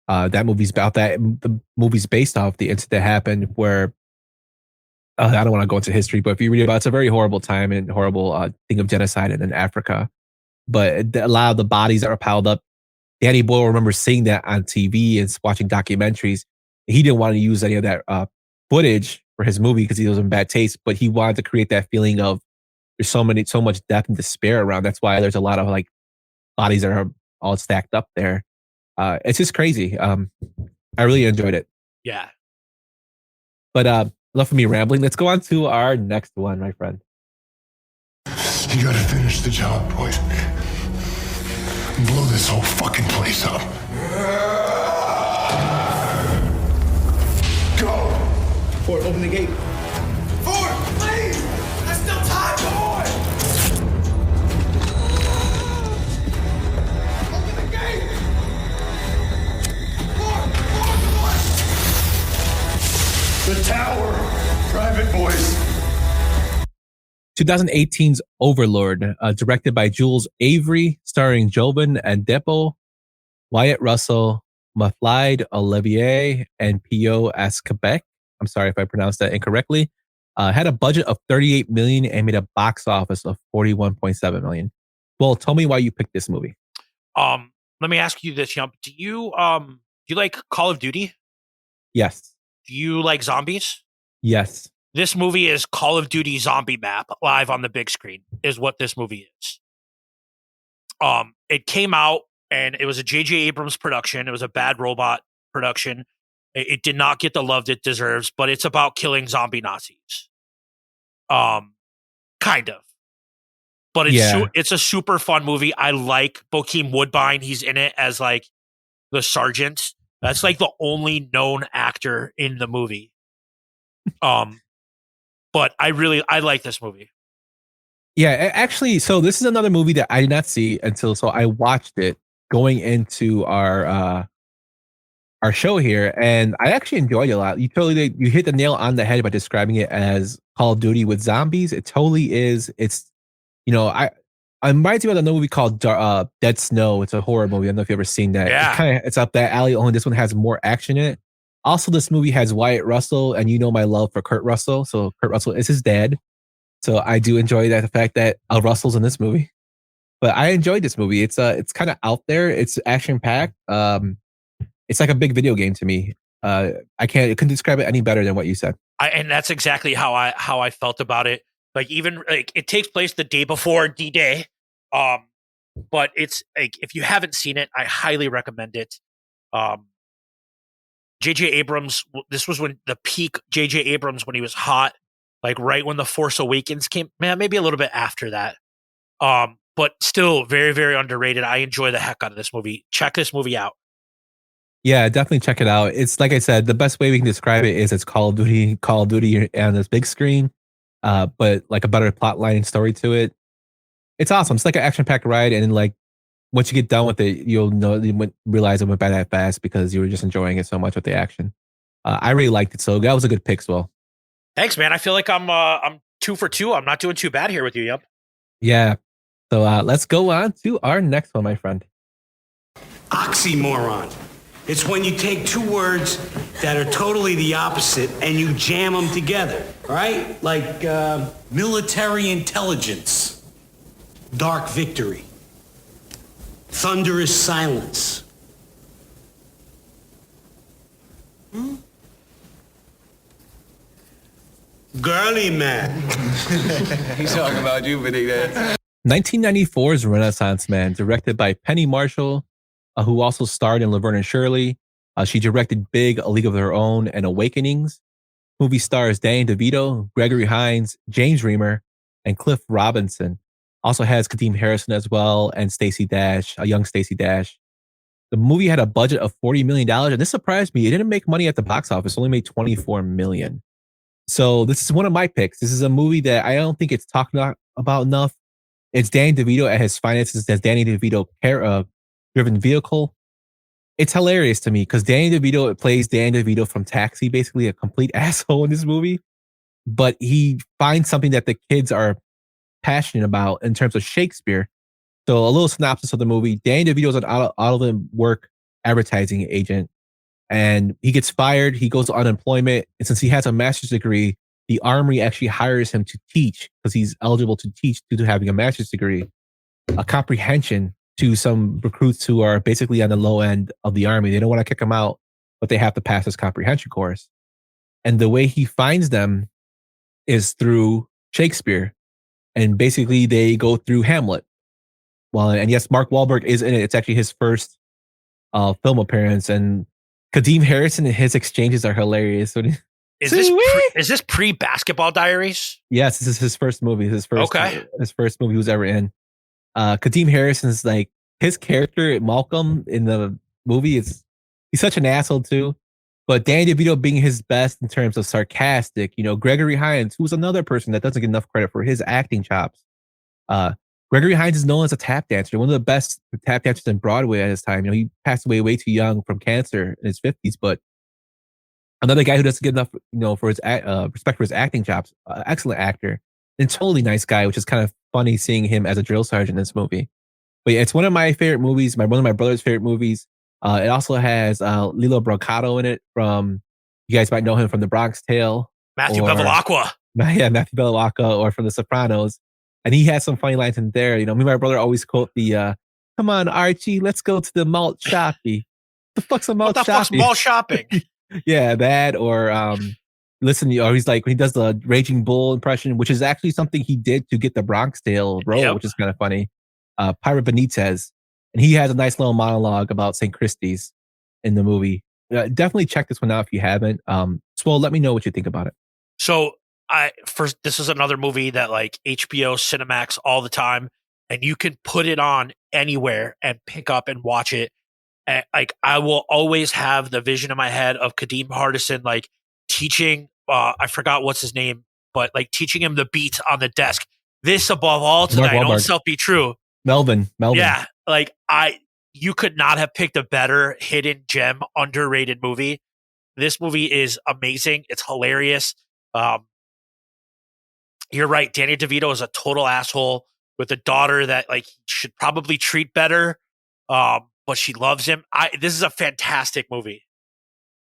That movie's about that. The movie's based off the incident that happened where I don't want to go into history, but if you read about it, it's a very horrible time and horrible thing of genocide in Africa. But a lot of the bodies that were piled up, Danny Boyle remembers seeing that on TV and watching documentaries. He didn't want to use any of that footage for his movie because he was in bad taste, but he wanted to create that feeling of there's so much death and despair around. That's why there's a lot of like bodies that are all stacked up there. It's just crazy. I really enjoyed it. Yeah. But enough of me rambling. Let's go on to our next one, my friend. You gotta finish the job, boys. Blow this whole fucking place up. Go! Ford, open the gate. Ford, please! There's still time, boy! Open the gate! Ford, The tower! Private boys! 2018's Overlord, directed by Jules Avery, starring Jobin and Depo, Wyatt Russell, Maflide Olivier, and Pio Asquebec. I'm sorry if I pronounced that incorrectly. Had a budget of $38 million and made a box office of $41.7 million. Well, tell me why you picked this movie. Let me ask you this, Yump. Do you like Call of Duty? Yes. Do you like zombies? Yes. This movie is Call of Duty zombie map live on the big screen is what this movie is. It came out and it was a J.J. Abrams production. It was a Bad Robot production. It did not get the love it deserves, but it's about killing zombie Nazis. Kind of. But it's a super fun movie. I like Bokeem Woodbine. He's in it as like the sergeant. That's like the only known actor in the movie. But I like this movie. Yeah, actually, so this is another movie that I did not see so I watched it going into our show here, and I actually enjoyed it a lot. You hit the nail on the head by describing it as Call of Duty with zombies. It totally is. It's I reminds me of another movie called Dead Snow. It's a horror movie. I don't know if you've ever seen that. Yeah. It's up that alley. Only this one has more action in it. Also, this movie has Wyatt Russell, and you know my love for Kurt Russell. So Kurt Russell is his dad. So I do enjoy the fact that Russell's in this movie. But I enjoyed this movie. It's kind of out there. It's action packed. It's like a big video game to me. I couldn't describe it any better than what you said. And that's exactly how I felt about it. Like even like it takes place the day before D-Day. But it's like if you haven't seen it, I highly recommend it. J.J. Abrams, this was when the peak J.J. Abrams when he was hot, like right when The Force Awakens came, maybe a little bit after that. But still very, very underrated. I enjoy the heck out of this movie. Check this movie out. Yeah, definitely check it out. It's like I said, the best way we can describe it is it's Call of Duty on this big screen, but like a better plot line and story to it. It's awesome. It's like an action-packed ride, and like once you get done with it, you won't realize it went by that fast because you were just enjoying it so much with the action. I really liked it, so that was a good pick as well. Thanks, man. I feel like I'm 2 for 2. I'm not doing too bad here with you, Yump. Yeah. So let's go on to our next one, my friend. Oxymoron. It's when you take two words that are totally the opposite and you jam them together, right? Like military intelligence, dark victory, thunderous silence. Girly man. He's talking about you, Benita. 1994's Renaissance Man, directed by Penny Marshall, who also starred in Laverne and Shirley. She directed Big, A League of Their Own, and Awakenings. Movie stars Danny DeVito, Gregory Hines, James Remar, and Cliff Robinson. Also has Kadeem Harrison as well, and Stacey Dash, a young Stacey Dash. The movie had a budget of $40 million, and this surprised me. It didn't make money at the box office, only made $24 million. So this is one of my picks. This is a movie that I don't think it's talked about enough. It's Danny DeVito at his finances as Danny DeVito driven vehicle. It's hilarious to me because Danny DeVito plays Danny DeVito from Taxi, basically a complete asshole in this movie. But he finds something that the kids are passionate about in terms of Shakespeare. So a little synopsis of the movie. Danny DeVito is an out-of-work advertising agent and he gets fired. He goes to unemployment, and since he has a master's degree, the army actually hires him to teach because he's eligible to teach due to having a master's degree, a comprehension to some recruits who are basically on the low end of the army. They don't want to kick him out, but they have to pass this comprehension course. And the way he finds them is through Shakespeare. And basically they go through Hamlet. Well, and yes, Mark Wahlberg is in it. It's actually his first film appearance. And Kadeem Harrison and his exchanges are hilarious. Is this pre-Basketball Diaries? Yes, this is his first movie. His first movie he was ever in. Kadeem Harrison's like his character Malcolm in the movie he's such an asshole too. But Danny DeVito being his best in terms of sarcastic, Gregory Hines, who's another person that doesn't get enough credit for his acting chops. Gregory Hines is known as a tap dancer, one of the best tap dancers in Broadway at his time. He passed away way too young from cancer in his 50s, but another guy who doesn't get enough, for his respect for his acting chops. Excellent actor and totally nice guy, which is kind of funny seeing him as a drill sergeant in this movie. But yeah, it's one of my favorite movies. One of my brother's favorite movies. It also has Lilo Brancato in it from, you guys might know him from The Bronx Tale. Matthew Bevilacqua. Yeah, Matthew Bevilacqua, or from The Sopranos. And he has some funny lines in there. Me and my brother always quote the, come on, Archie, let's go to the malt shoppy. The fuck's a malt shoppy? What the fuck's malt shopping? Yeah, that, or listen, or he's like, when he does the Raging Bull impression, which is actually something he did to get the Bronx Tale role, which is kind of funny. Pirate Benitez. And he has a nice little monologue about St. Christie's in the movie. Definitely check this one out if you haven't. Swole, let me know what you think about it. So this is another movie that like HBO, Cinemax all the time, and you can put it on anywhere and pick up and watch it. And like I will always have the vision in my head of Kadeem Hardison like teaching. I forgot what's his name, but like teaching him the beats on the desk. This above all tonight, don't self be true. Melvin. Yeah, like you could not have picked a better hidden gem, underrated movie. This movie is amazing. It's hilarious. You're right. Danny DeVito is a total asshole with a daughter that like should probably treat better. But she loves him. This is a fantastic movie.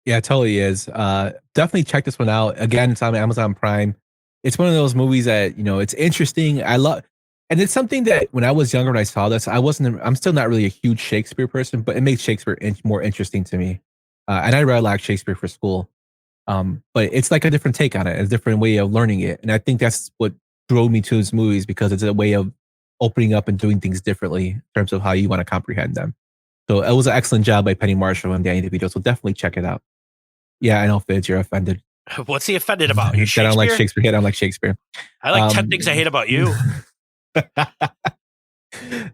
Yeah, it totally is. Definitely check this one out. Again, it's on Amazon Prime. It's one of those movies that, it's interesting. I love, and it's something that when I was younger, when I saw this, I'm still not really a huge Shakespeare person, but it makes Shakespeare more interesting to me. And I read a lot of Shakespeare for school. But it's like a different take on it, a different way of learning it. And I think that's what drove me to his movies, because it's a way of opening up and doing things differently in terms of how you want to comprehend them. So it was an excellent job by Penny Marshall and Danny DeVito. So definitely check it out. Yeah, I know, Fitz, you're offended. What's he offended about? I don't like Shakespeare. I don't like Shakespeare. I like 10 things I hate about you.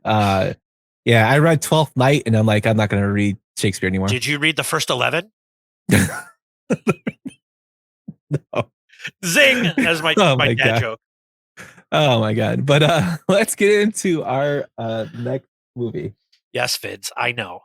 Yeah, I read 12th Night and I'm like, I'm not going to read Shakespeare anymore. Did you read the first 11? No. Zing! That's my dad God. joke. Oh my God. But let's get into our next movie. Yes, Fids, I know.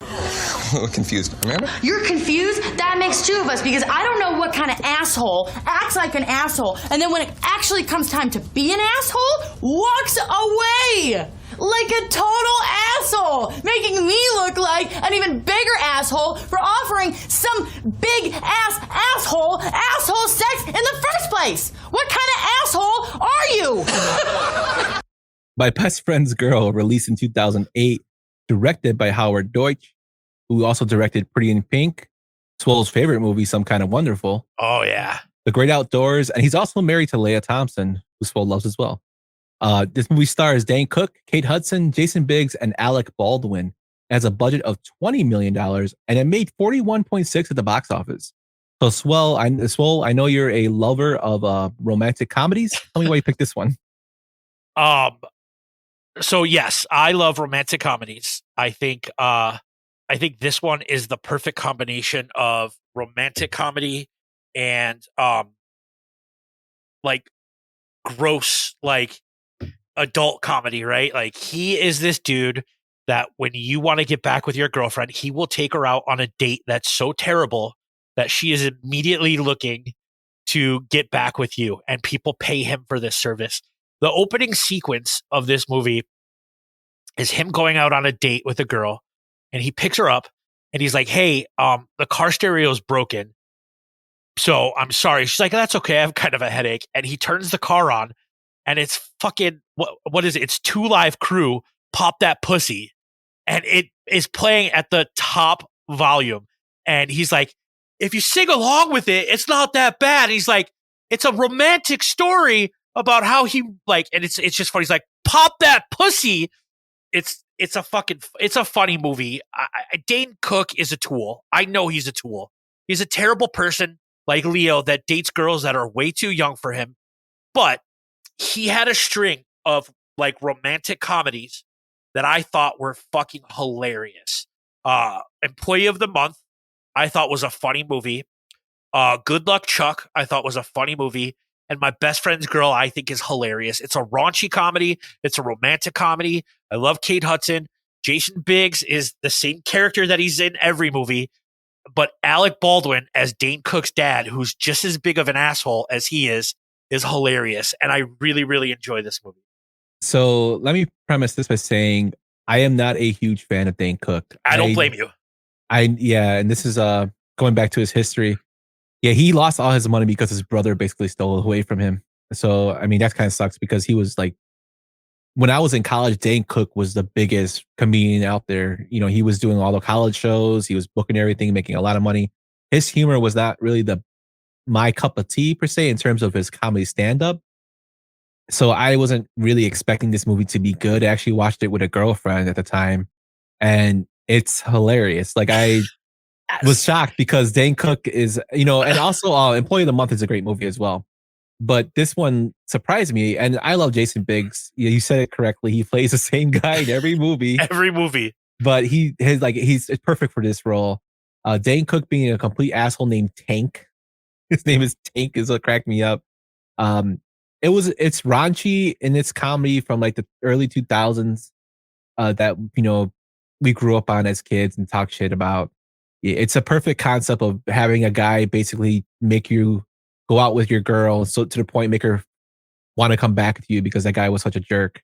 I'm a little confused. Amanda? You're confused? That makes two of us, because I don't know what kind of asshole acts like an asshole, and then when it actually comes time to be an asshole, walks away like a total asshole, making me look like an even bigger asshole for offering some big asshole sex in the first place. What kind of asshole are you? My Best Friend's Girl, released in 2008, directed by Howard Deutsch, who also directed Pretty in Pink, Swole's favorite movie, Some Kind of Wonderful. Oh, yeah. The Great Outdoors, and he's also married to Leah Thompson, who Swole loves as well. This movie stars Dane Cook, Kate Hudson, Jason Biggs, and Alec Baldwin. It has a budget of $20 million, and it made 41.6 at the box office. So, Swole, I know you're a lover of romantic comedies. Tell me why you picked this one. So yes, I love romantic comedies. I think this one is the perfect combination of romantic comedy and like gross, like adult comedy, right? Like he is this dude that when you want to get back with your girlfriend, he will take her out on a date that's so terrible that she is immediately looking to get back with you, and people pay him for this service. The opening sequence of this movie is him going out on a date with a girl, and he picks her up and he's like, "Hey, the car stereo is broken, so I'm sorry." She's like, "That's okay. I have kind of a headache." And he turns the car on, and it's fucking what is it? It's 2 Live Crew, "Pop That Pussy," and it is playing at the top volume. And he's like, "If you sing along with it, it's not that bad." And he's like, "It's a romantic story about how he like," and it's just funny. He's like, "Pop that pussy." It's a funny movie. Dane Cook is a tool. I know he's a tool. He's a terrible person like Leo that dates girls that are way too young for him. But he had a string of like romantic comedies that I thought were fucking hilarious. Employee of the Month, I thought was a funny movie. Good Luck Chuck, I thought was a funny movie. And My Best Friend's Girl, I think is hilarious. It's a raunchy comedy. It's a romantic comedy. I love Kate Hudson. Jason Biggs is the same character that he's in every movie. But Alec Baldwin as Dane Cook's dad, who's just as big of an asshole as he is hilarious. And I really, really enjoy this movie. So let me premise this by saying I am not a huge fan of Dane Cook. I don't blame you. And this is going back to his history. Yeah, he lost all his money because his brother basically stole it away from him. So I mean that kind of sucks because he was like, when I was in college, Dane Cook was the biggest comedian out there. You know, he was doing all the college shows, he was booking everything, making a lot of money. His humor was not really my cup of tea per se in terms of his comedy stand-up. So I wasn't really expecting this movie to be good. I actually watched it with a girlfriend at the time, and it's hilarious. Like I was shocked because Dane Cook is, and also Employee of the Month is a great movie as well. But this one surprised me, and I love Jason Biggs. You said it correctly. He plays the same guy in every movie. Every movie. But he's perfect for this role. Dane Cook being a complete asshole named Tank. His name is Tank is what cracked me up. It's raunchy in its comedy from like the early 2000s that we grew up on as kids and talk shit about. It's a perfect concept of having a guy basically make you go out with your girl, so to the point make her want to come back with you because that guy was such a jerk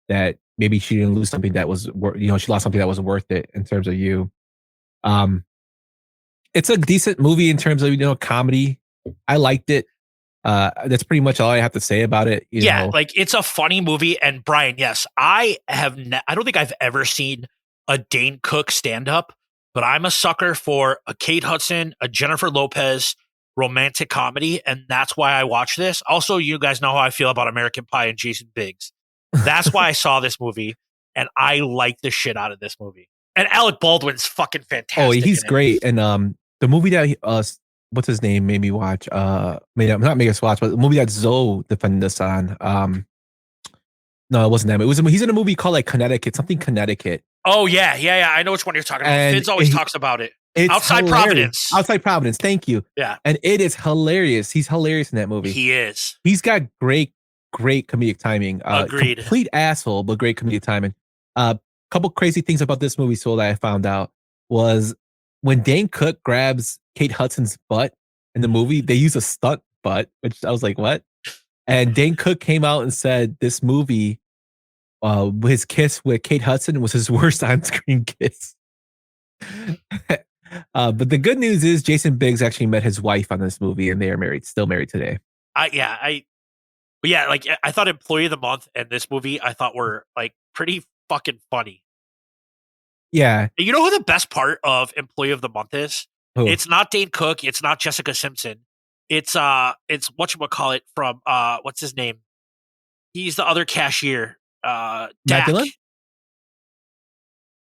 that maybe she didn't lose something that was she lost something that was worth it in terms of you. It's a decent movie in terms of comedy. I liked it. That's pretty much all I have to say about it. Like it's a funny movie. And Brian, yes, I don't think I've ever seen a Dane Cook stand up, but I'm a sucker for a Kate Hudson, a Jennifer Lopez romantic comedy, and that's why I watch this. Also, you guys know how I feel about American Pie and Jason Biggs. That's why I saw this movie, and I like the shit out of this movie. And Alec Baldwin's fucking fantastic. Oh, he's great. And the movie that what's his name made me watch, not make us watch, but the movie that Zoe defended us on. No, it wasn't that. He's in a movie called like Connecticut. Oh yeah. I know which one you're talking about. Fitz always talks about it. Outside Providence. Outside Providence. Thank you. Yeah. And it is hilarious. He's hilarious in that movie. He is. He's got great comedic timing. Agreed. Complete asshole, but great comedic timing. Couple crazy things about this movie, so that I found out was when Dane Cook grabs Kate Hudson's butt in the movie, they use a stunt butt, which I was like, what? And Dane Cook came out and said this movie, his kiss with Kate Hudson was his worst on-screen kiss. But the good news is Jason Biggs actually met his wife on this movie, and they are still married today. I thought Employee of the Month and this movie I thought were like pretty fucking funny. Yeah. You know who the best part of Employee of the Month is? Who? It's not Dane Cook. It's not Jessica Simpson. It's whatchamacallit from what's his name? He's the other cashier. Matt Dak. Dillon?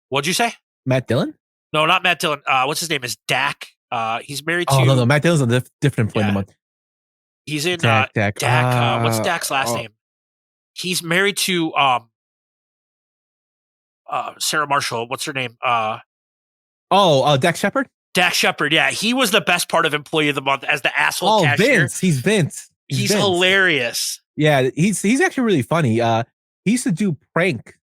What'd you say? Matt Dillon? No, not Matt Dillon. What's his name? Is Dak. He's married to. Oh no, Matt Dillon's a different Employee of the Month. He's in Dak. What's Dak's last name? He's married to Sarah Marshall. What's her name? Dak Shepard? Dak Shepard, yeah. He was the best part of Employee of the Month as the asshole cashier. Vince. He's Vince. He's Vince. hilarious. Yeah, he's actually really funny. He used to do prank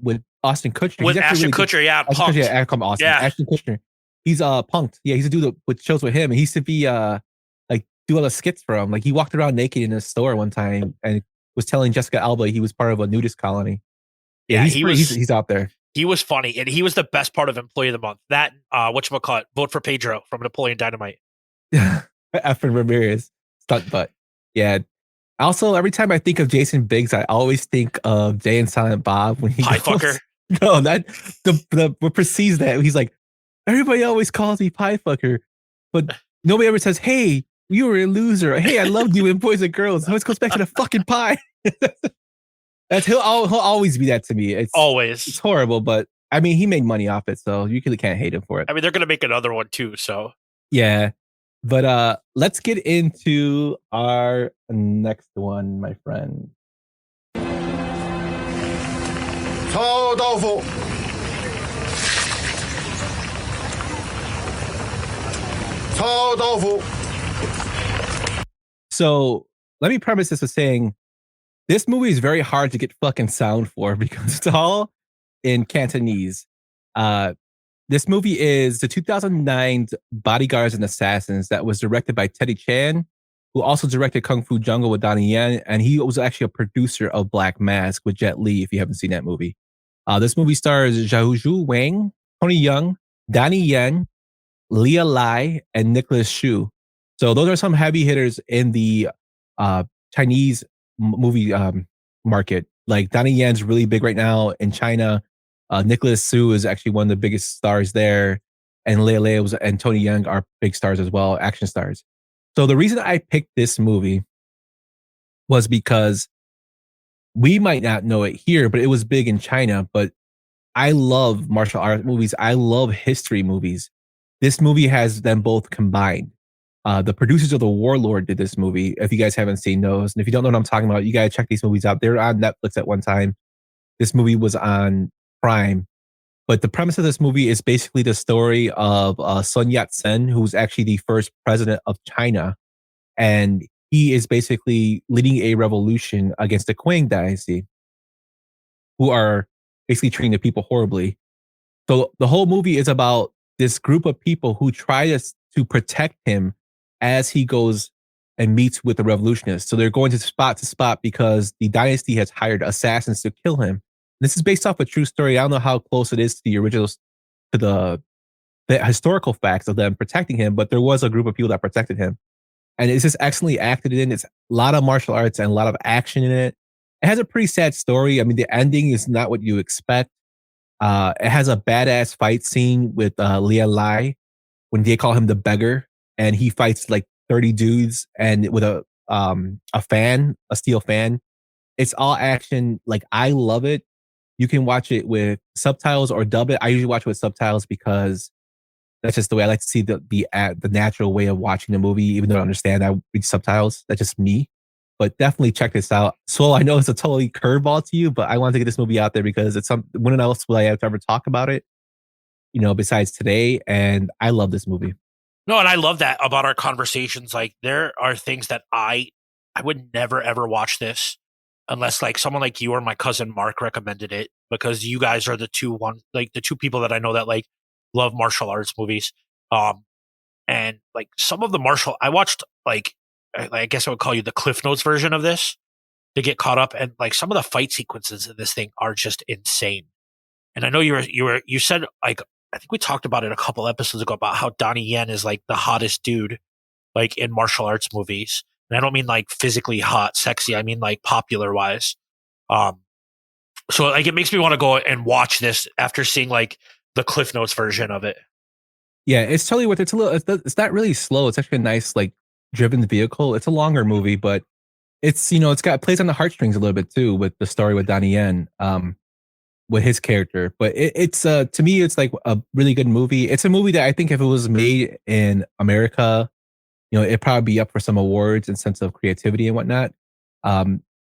with Austin Kutcher. With Ashton Kutcher, yeah. Punked. Yeah, come Austin. Yeah. Ashton Kutcher. He's punked. Yeah, he used to do with shows with him. And he used to be like do all the skits for him. Like he walked around naked in a store one time and was telling Jessica Alba he was part of a nudist colony. Yeah, he's out there. He was funny, and he was the best part of Employee of the Month. That whatchamacallit, vote for Pedro from Napoleon Dynamite. Efren Ramirez, stunt butt. Yeah. Also, every time I think of Jason Biggs, I always think of Jay and Silent Bob when he Pie goes, fucker. No, that the what precedes that. He's like, everybody always calls me pie fucker, but nobody ever says, "Hey, you were a loser." Hey, I loved you in Boys and Girls. It always goes back to the fucking pie. He'll always be that to me. It's horrible, but I mean, he made money off it, so you really can't hate him for it. I mean, they're gonna make another one too. So Yeah, but let's get into our next one, my friend. 臭豆腐，臭豆腐。 So let me premise this with saying this movie is very hard to get fucking sound for because it's all in Cantonese. This movie is the 2009 Bodyguards and Assassins that was directed by Teddy Chan, who also directed Kung Fu Jungle with Donnie Yen, and he was actually a producer of Black Mask with Jet Li, if you haven't seen that movie. This movie stars Zhao Wang, Tony Young, Donnie Yen, Leah Lai, and Nicholas Xu. So those are some heavy hitters in the Chinese movie market. Like Donnie Yen's really big right now in China. Nicholas Xu is actually one of the biggest stars there, and Leia and Tony Young are big stars as well, action stars. So the reason I picked this movie was because we might not know it here, but it was big in China. But I love martial arts movies. I love history movies. This movie has them both combined. The producers of The Warlord did this movie. If you guys haven't seen those, and if you don't know what I'm talking about, you got to check these movies out. They're on Netflix at one time. This movie was on Prime. But the premise of this movie is basically the story of Sun Yat-sen, who's actually the first president of China. And he is basically leading a revolution against the Qing dynasty, who are basically treating the people horribly. So the whole movie is about this group of people who try to protect him as he goes and meets with the revolutionists. So they're going to spot because the dynasty has hired assassins to kill him. This is based off a true story. I don't know how close it is to the originals, to the historical facts of them protecting him, but there was a group of people that protected him. And it's just excellently acted in. It's a lot of martial arts and a lot of action in it. It has a pretty sad story. I mean, the ending is not what you expect. It has a badass fight scene with Leah Lai when they call him the beggar, and he fights like 30 dudes and with a steel fan. It's all action. Like, I love it. You can watch it with subtitles or dub it. I usually watch it with subtitles because that's just the way I like to see the natural way of watching the movie, even though I understand I read subtitles. That's just me. But definitely check this out. So I know it's a totally curveball to you, but I wanted to get this movie out there because it's when else will I have to ever talk about it, besides today. And I love this movie. No, and I love that about our conversations. Like, there are things that I would never ever watch this unless like someone like you or my cousin Mark recommended it, because you guys are the two people that I know that like love martial arts movies. And like some of the I watched like, I guess I would call you the Cliff Notes version of this to get caught up. And like some of the fight sequences in this thing are just insane. And I know you said, like, I think we talked about it a couple episodes ago about how Donnie Yen is like the hottest dude, like in martial arts movies. And I don't mean like physically hot, sexy. I mean like popular wise. So like it makes me want to go and watch this after seeing like the Cliff Notes version of it. Yeah, it's totally worth it. It's not really slow. It's actually a nice like driven vehicle. It's a longer movie, but it's it plays on the heartstrings a little bit too with the story with Donnie Yen, with his character. But it's to me it's like a really good movie. It's a movie that I think if it was made in America, it'd probably be up for some awards in sense of creativity and whatnot.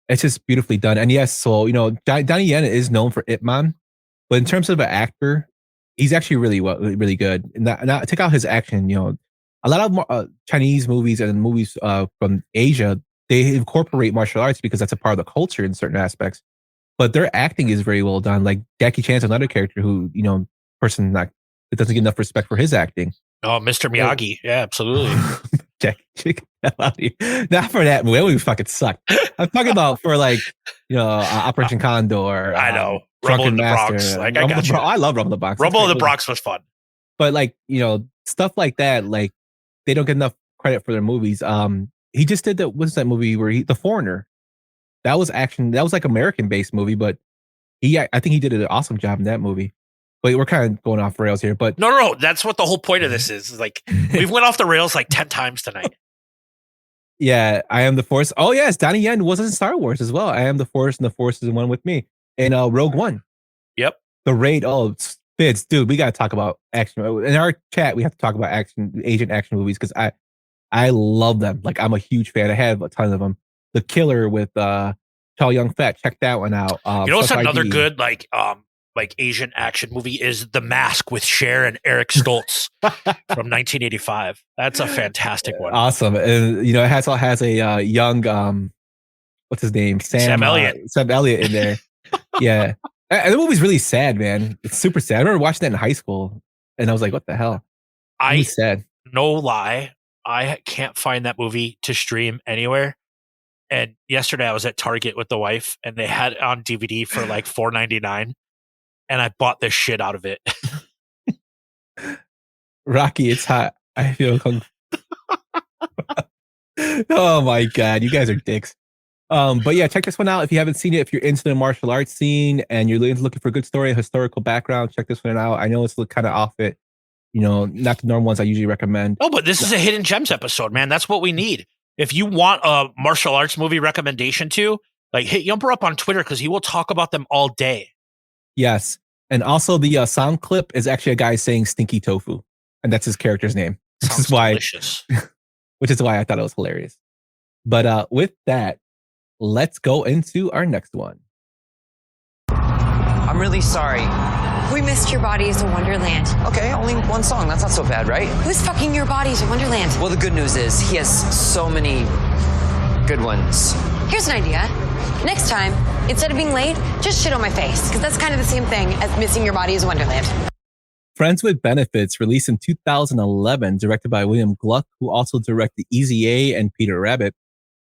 It's just beautifully done. And yes, so Donnie Yen is known for Ip Man, but in terms of an actor, he's actually really good. And not take out his action, a lot of Chinese movies and movies from Asia, they incorporate martial arts because that's a part of the culture in certain aspects. But their acting is very well done. Like Jackie Chan's another character who, that doesn't get enough respect for his acting. Oh, Mr. Miyagi. Yeah, absolutely. Chicken out here. Not for that movie. That movie fucking sucked. I'm talking about for like, Operation Condor. I know. Rumble Drunken in the Master. Bronx. Like, I Rumble got the you. Bronx. I love Rumble in the Bronx. Rumble in the Bronx was fun. But like, stuff like that, like they don't get enough credit for their movies. He just did what's that movie where The Foreigner? That was action. That was like American based movie, but I think he did an awesome job in that movie. But we're kind of going off rails here. But No. That's what the whole point of this is. Like we've went off the rails like 10 times tonight. yeah, I Am the Force. Oh yes, Donnie Yen was in Star Wars as well. I am the Force, and the Force is one with me. And Rogue One. Yep. The Raid. Oh, Fitz, dude, we got to talk about action. In our chat, we have to talk about Asian action movies because I love them. Like I'm a huge fan. I have a ton of them. The Killer with Chow Yun Fat. Check that one out. What's another ID. good like Asian action movie is The Mask with Cher and Eric Stoltz from 1985. That's a fantastic one. Awesome. And it has a young what's his name? Sam Elliott. Sam Elliott in there. Yeah. And the movie's really sad, man. It's super sad. I remember watching that in high school and I was like, what the hell? It's sad. No lie, I can't find that movie to stream anywhere. And yesterday I was at Target with the wife and they had it on DVD for like $4.99. And I bought the shit out of it. Rocky, it's hot. I feel kung. Oh my god, you guys are dicks. But yeah, check this one out if you haven't seen it. If you're into the martial arts scene and you're looking for a good story, a historical background, check this one out. I know it's kind of off it, not the normal ones I usually recommend. Oh, but this is a hidden gems episode, man. That's what we need. If you want a martial arts movie recommendation to, like, hit Yumper up on Twitter because he will talk about them all day. Yes. And also the sound clip is actually a guy saying stinky tofu. And that's his character's name. Sounds delicious. Which is why I thought it was hilarious. But with that, let's go into our next one. I'm really sorry. We missed Your Body is a Wonderland. Okay, only one song. That's not so bad, right? Who's fucking Your Body is a Wonderland? Well, the good news is he has so many good ones. Here's an idea. Next time, instead of being late, just shit on my face, because that's kind of the same thing as missing Your Body is a Wonderland. Friends with Benefits, released in 2011, directed by William Gluck, who also directed Easy A and Peter Rabbit,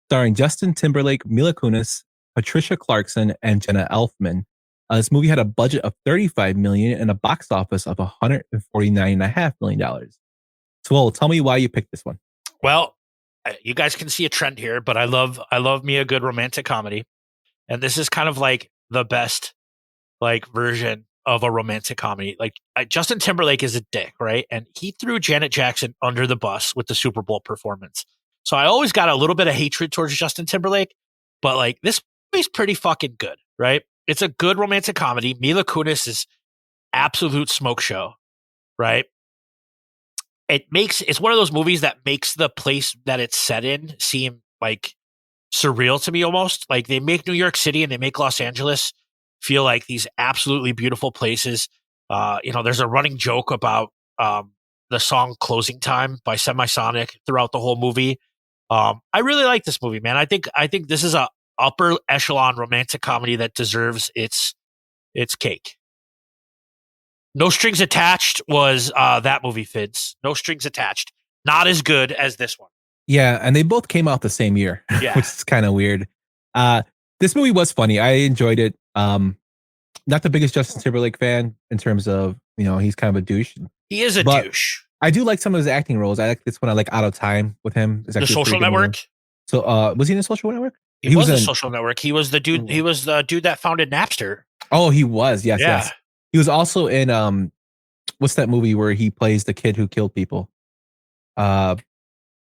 starring Justin Timberlake, Mila Kunis, Patricia Clarkson, and Jenna Elfman. This movie had a budget of $35 million and a box office of $149.5 million. So, tell me why you picked this one. Well, you guys can see a trend here, but I love me a good romantic comedy. And this is kind of like the best version of a romantic comedy. Like Justin Timberlake is a dick, right? And he threw Janet Jackson under the bus with the Super Bowl performance. So I always got a little bit of hatred towards Justin Timberlake, but like this movie's pretty fucking good, right? It's a good romantic comedy. Mila Kunis is absolute smoke show, right? It's one of those movies that makes the place that it's set in seem like surreal to me almost. Like they make New York City and they make Los Angeles feel like these absolutely beautiful places. There's a running joke about the song Closing Time by Semisonic throughout the whole movie. I really like this movie, man. I think this is a upper echelon romantic comedy that deserves its cake. No Strings Attached was that movie, Fids. No Strings Attached. Not as good as this one. Yeah, and they both came out the same year, Yeah. which is kind of weird. This movie was funny. I enjoyed it. Not the biggest Justin Timberlake fan in terms of, he's kind of a douche. He is a douche. I do like some of his acting roles. I like this one. I like Out of Time with him. The Social Network? So was he in the Social Network? He was in the Social Network. He was the dude. He was the dude that founded Napster. Oh, he was. Yes, Yeah. yes. He was also in what's that movie where he plays the kid who killed people?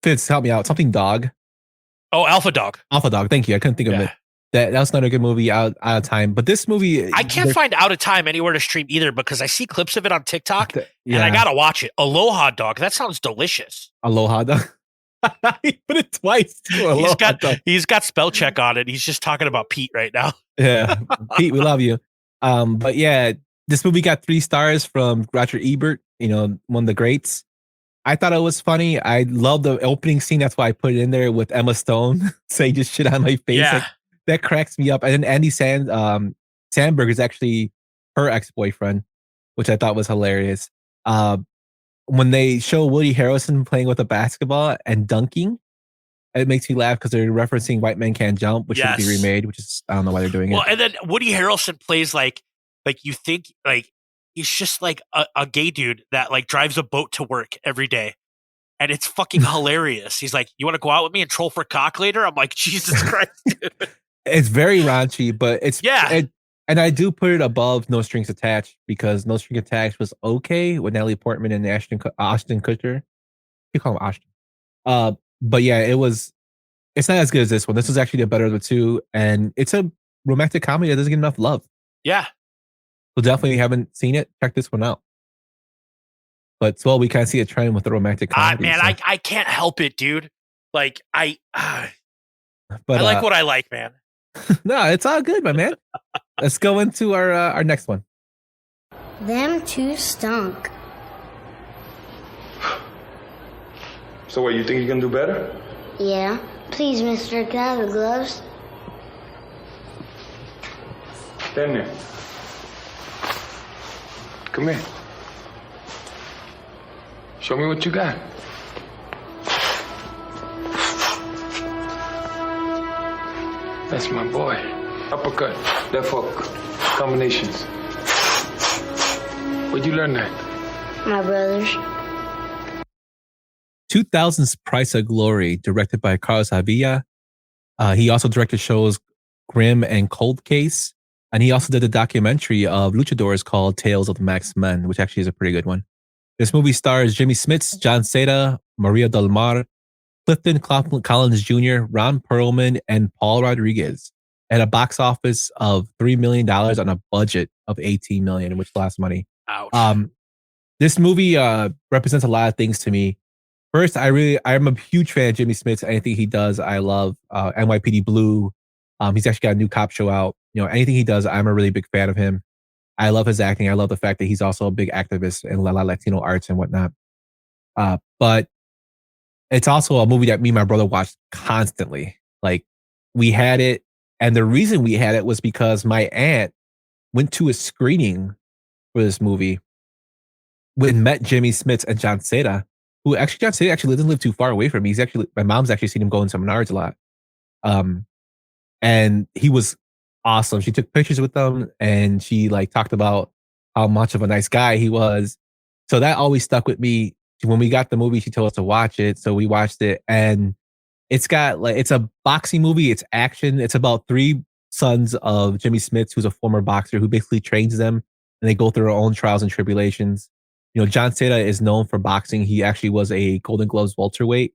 Fitz, help me out. Something Dog. Oh, Alpha Dog. Alpha Dog. Thank you. I couldn't think of it. That was not a good movie. Out of Time. But this movie, I can't find Out of Time anywhere to stream either because I see clips of it on TikTok and yeah. I gotta watch it. Aloha Dog. That sounds delicious. Aloha Dog. He put it twice. He's got spell check on it. He's just talking about Pete right now. Yeah, Pete, we love you. But yeah, this movie got 3 stars from Roger Ebert. One of the greats. I thought it was funny. I love the opening scene. That's why I put it in there with Emma Stone saying just shit on my face. Yeah. Like, that cracks me up. And then Andy Samberg is actually her ex-boyfriend, which I thought was hilarious. when they show Woody Harrelson playing with a basketball and dunking, it makes me laugh because they're referencing White Men Can't Jump, which should be Yes. remade, which is, I don't know why they're doing Well, it. and then Woody Harrelson plays like you think like he's just like a gay dude that like drives a boat to work every day. And it's fucking hilarious. He's like, "You want to go out with me and troll for cock later?" I'm like, Jesus Christ. Dude. It's very raunchy, but it's and I do put it above No Strings Attached because No Strings Attached was okay with Natalie Portman and Ashton Kutcher. You call him Ashton. But yeah, it's not as good as this one. This is actually the better of the two, and it's a romantic comedy that doesn't get enough love. Yeah. So definitely haven't seen it. Check this one out. But we kind of see a trend with the romantic comedy. Man, so. I can't help it, dude. Like I like what I like, man. No, it's all good, my man. Let's go into our next one. Them two stunk. So what, you think you can do better? Yeah. Please, mister, can I have the gloves? Stand there. Come here. Show me what you got. That's my boy. Uppercut, left hook, combinations. Where'd you learn that? My brothers. 2000's Price of Glory, directed by Carlos Avila. He also directed shows Grimm and Cold Case. And he also did a documentary of luchadors called Tales of the Max Men, which actually is a pretty good one. This movie stars Jimmy Smits, John Seda, Maria Del Mar, Clifton Collins Jr., Ron Perlman, and Paul Rodriguez at a box office of $3 million on a budget of $18 million, which lost money. Ouch. This movie represents a lot of things to me. First, I'm a huge fan of Jimmy Smits. Anything he does, I love. NYPD Blue. He's actually got a new cop show out. Anything he does, I'm a really big fan of him. I love his acting. I love the fact that he's also a big activist in Latino arts and whatnot. But it's also a movie that me and my brother watched constantly. Like, we had it, and the reason we had it was because my aunt went to a screening for this movie when met Jimmy Smits and John Seda, who John Seda doesn't live too far away from me. My mom's actually seen him go in seminars a lot. And he was awesome. She took pictures with them and she talked about how much of a nice guy he was. So that always stuck with me. When we got the movie, she told us to watch it. So we watched it, and it's a boxing movie. It's action. It's about three sons of Jimmy Smits, who's a former boxer who basically trains them, and they go through their own trials and tribulations. John Seda is known for boxing. He actually was a Golden Gloves welterweight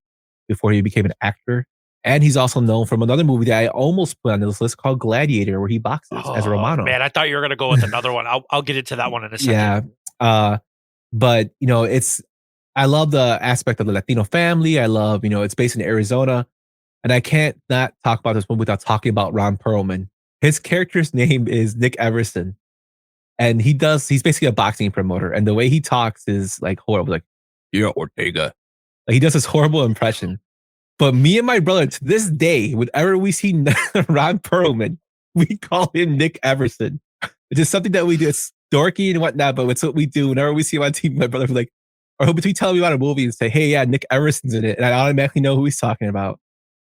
before he became an actor. And he's also known from another movie that I almost put on this list called Gladiator, where he boxes as a Romano. Man, I thought you were going to go with another one. I'll get into that one in a second. Yeah. But, I love the aspect of the Latino family. I love, it's based in Arizona. And I can't not talk about this movie without talking about Ron Perlman. His character's name is Nick Everson. And he's basically a boxing promoter. And the way he talks is horrible. Like, you're Ortega. He does this horrible impression. But me and my brother, to this day, whenever we see Ron Perlman, we call him Nick Everson. It's just something that we do. It's dorky and whatnot, but it's what we do. Whenever we see him on TV, my brother will be like, or between telling me about a movie and say, hey, yeah, Nick Everson's in it. And I automatically know who he's talking about.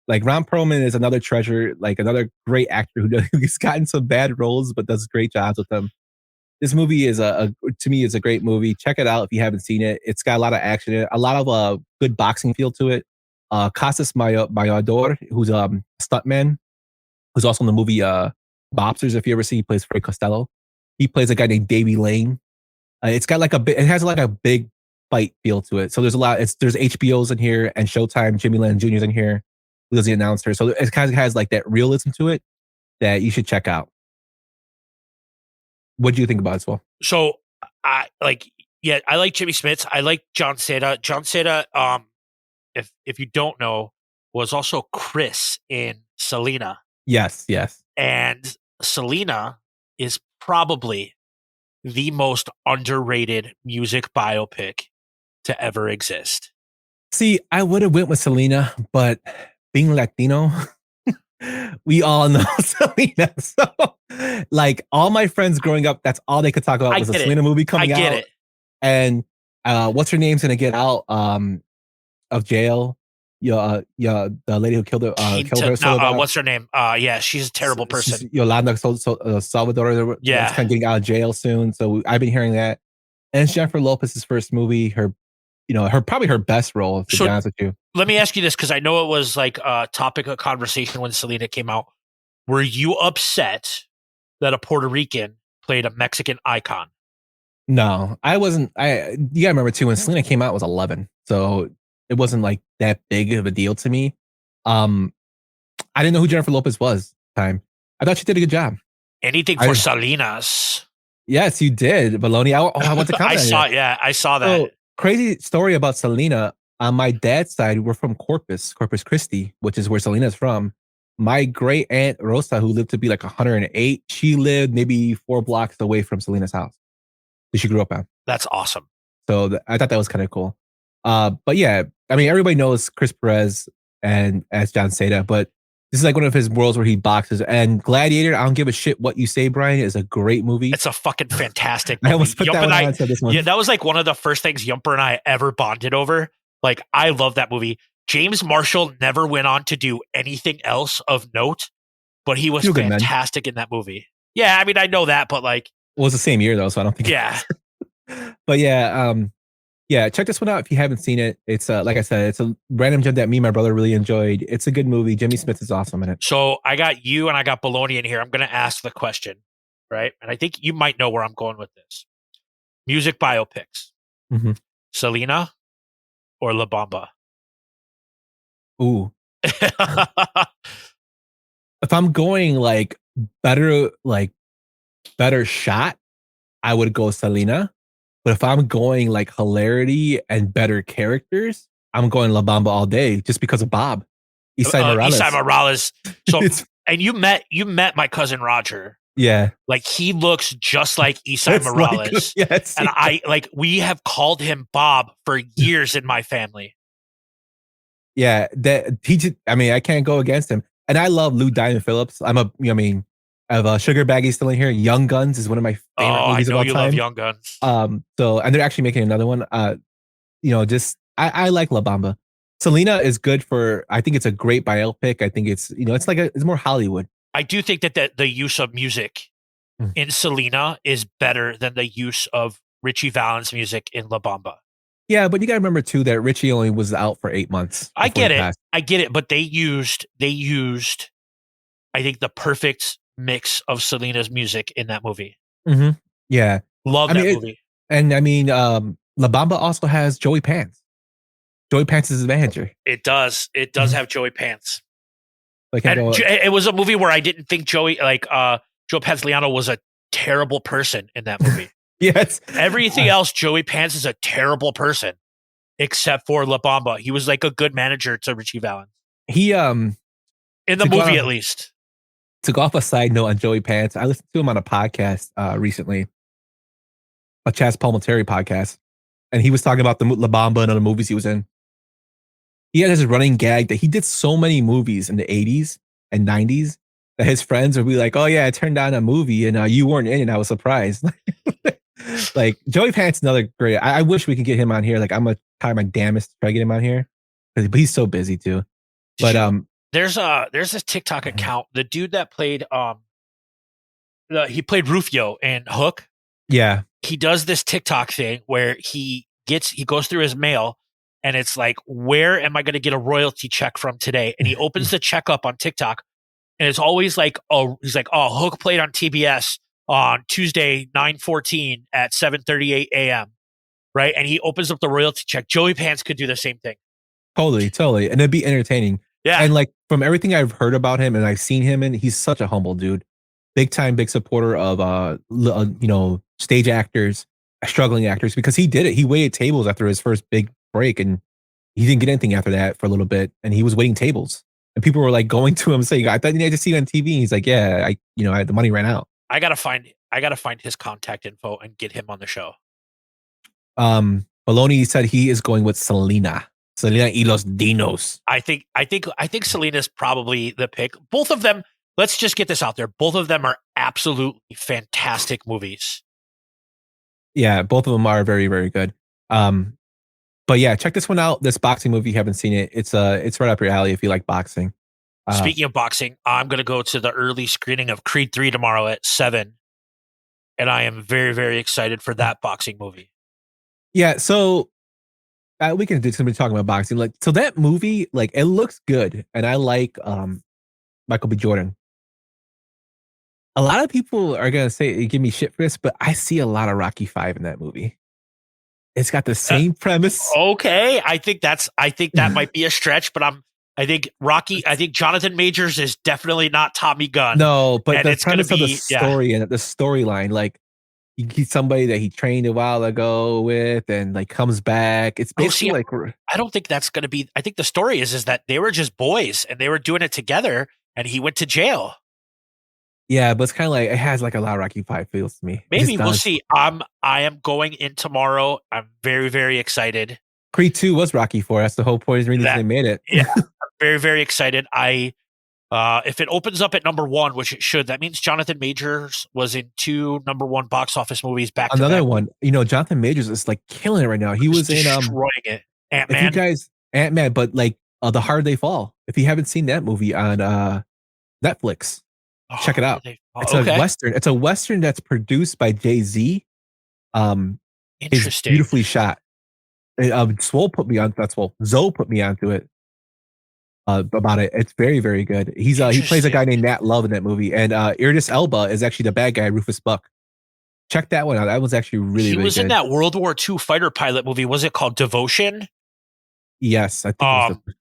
Ron Perlman is another treasure, another great actor who's gotten some bad roles, but does great jobs with them. This movie is to me, is a great movie. Check it out if you haven't seen it. It's got a lot of action in it, a lot of good boxing feel to it. Casas Mayor, who's a stuntman, who's also in the movie Bobsters. If you ever see, he plays Fred Costello. He plays a guy named Davey Lane. It's got it has a big fight feel to it. So there's there's HBO's in here and Showtime. Jimmy Land Jr.'s in here, who does the announcer. So it kind of has that realism to it that you should check out. What do you think about it, Swell? So I like Jimmy Smits. I like John Seda. John Seda, if you don't know, was also Chris in Selena. Yes. And Selena is probably the most underrated music biopic to ever exist. See, I would have went with Selena, but being Latino, we all know Selena. So, all my friends growing up, that's all they could talk about was a Selena movie coming out. I get it. And What's her name's gonna get out of jail? The lady who killed her. What's her name? Yeah, she's a terrible person. Yolanda Salvador. Yeah. She's kind of getting out of jail soon. So I've been hearing that. And it's Jennifer Lopez's first movie. Probably her best role, to be honest with you. Let me ask you this, because I know it was like a topic of conversation when Selena came out. Were you upset that a Puerto Rican played a Mexican icon? No, I wasn't. You gotta remember too, when Selena came out, I was 11, so it wasn't like that big of a deal to me. I didn't know who Jennifer Lopez was at the time. I thought she did a good job. Anything for Salinas. Yes, you did, Baloney. I want to comment. I saw that. So, crazy story about Selena. On my dad's side, we're from Corpus Christi, which is where Selena's from. My great aunt Rosa, who lived to be like 108, she lived maybe 4 blocks away from Selena's house that she grew up on. That's awesome. So I thought that was kind of cool. But yeah, I mean, everybody knows Chris Perez and as John Cena, but this is like one of his worlds where he boxes. And Gladiator, I don't give a shit what you say, Brian, is a great movie. It's a fucking fantastic movie. I almost put that one on to this one. Yeah, that was like one of the first things Yumper and I ever bonded over. Like, I love that movie. James Marshall never went on to do anything else of note, but he was fantastic in that movie. Yeah, I mean, I know that, but like... Well, it was the same year, though, so I don't think... Yeah. But yeah, check this one out if you haven't seen it. It's like I said, it's a random gem that me and my brother really enjoyed. It's a good movie. Jimmy Smith is awesome in it. So I got you and I got Baloney in here. I'm going to ask the question, right? And I think you might know where I'm going with this. Music biopics. Mm-hmm. Selena or La Bamba? Ooh. If I'm going like better shot, I would go Selena. But if I'm going like hilarity and better characters, I'm going La Bamba all day just because of Bob. Isai Morales. So and you met my cousin Roger. Yeah. Like, he looks just like Isai Morales. Yes. And we have called him Bob for years in my family. Yeah, I can't go against him. And I love Lou Diamond Phillips. I have Sugar Baggy still in here. Young Guns is one of my favorite movies of all time. I know you love Young Guns. And they're actually making another one. I like La Bamba. Selena is good I think it's a great biopic. I think it's more Hollywood. I do think that the use of music in Selena is better than the use of Richie Valens music in La Bamba. Yeah, but you got to remember too that Richie only was out for 8 months. I get it, but they used, I think, the perfect mix of Selena's music in that movie. Mm-hmm. Yeah, love that movie. La Bamba also has Joey Pants. Joey Pants is his manager. It does have Joey Pants. It was a movie where I didn't think Joe Pantoliano was a terrible person in that movie. Yes. Everything else, Joey Pants is a terrible person, except for La Bamba. He was like a good manager to Richie Valens. He in the movie, at least. To go off a side note on Joey Pants, I listened to him on a podcast recently, a Chaz Palminteri podcast, and he was talking about the La Bamba and other movies he was in. He had this running gag that he did so many movies in the 80s and 90s that his friends would be like, "Oh yeah, I turned on a movie and you weren't in, and I was surprised." Like, Joey Pants, another great. I wish we could get him on here. Like, I'm gonna try my damnedest to try to get him on here, but he's so busy too. But there's this TikTok account. The dude that played he played Rufio in Hook. Yeah, he does this TikTok thing where he goes through his mail and it's like, where am I going to get a royalty check from today? And he opens the check up on TikTok, and it's always like, he's like, Hook played on TBS on Tuesday 9/14 at 7:38 a.m. Right, and he opens up the royalty check. Joey Pants could do the same thing. Totally, and it'd be entertaining. Yeah, and like from everything I've heard about him and I've seen him in, he's such a humble dude. Big supporter of stage actors, struggling actors, because he did it. He waited tables after his first big break, and he didn't get anything after that for a little bit, and he was waiting tables. And people were like going to him saying, "I thought you had to see it on TV." He's like, "Yeah, the money ran out." I gotta find his contact info and get him on the show. Baloney said he is going with Selena y los Dinos. I think Selena's probably the pick. Both of them. Let's just get this out there. Both of them are absolutely fantastic movies. Yeah, both of them are very, very good. Um, but yeah, check this one out. This boxing movie, if you haven't seen it, it's right up your alley if you like boxing. Speaking of boxing, I'm going to go to the early screening of Creed 3 tomorrow at 7. And I am very, very excited for that boxing movie. Yeah, so we can do somebody talking about boxing. Like, so that movie, like, it looks good, and I like Michael B. Jordan. A lot of people are gonna say give me shit for this, but I see a lot of Rocky 5 in that movie. It's got the same premise. Okay, I think that might be a stretch, but I think Jonathan Majors is definitely not Tommy Gunn. No, but the it's gonna premise of the be story and the storyline, like he's somebody that he trained a while ago with, and like comes back. It's basically like I don't think that's going to be. I think the story is that they were just boys and they were doing it together, and he went to jail. Yeah, but it's kind of like it has like a lot of Rocky 5 feels to me. It Maybe just we'll does. see. I am going in tomorrow. I'm very, very excited. Creed 2 was Rocky 4. That's the whole point. Is the reason they made it. Yeah, I'm very, very excited. If it opens up at number 1, which it should, that means Jonathan Majors was in 2 number 1 box office movies back to back. Another one, Jonathan Majors is like killing it right now. He was in destroying it. Ant-Man. If you guys Ant-Man, but like The Harder They Fall. If you haven't seen that movie on Netflix, check it out. It's a western. It's a western that's produced by Jay-Z. It's Interesting. beautifully shot. Swole put me on. That's Swole. Zoe put me onto it. About it. It's very, very good. He plays a guy named Nat Love in that movie, and Idris Elba is actually the bad guy, Rufus Buck. Check that one out. That was actually really, really good. He was in that World War II fighter pilot movie. Was it called Devotion? Yes, I think. It was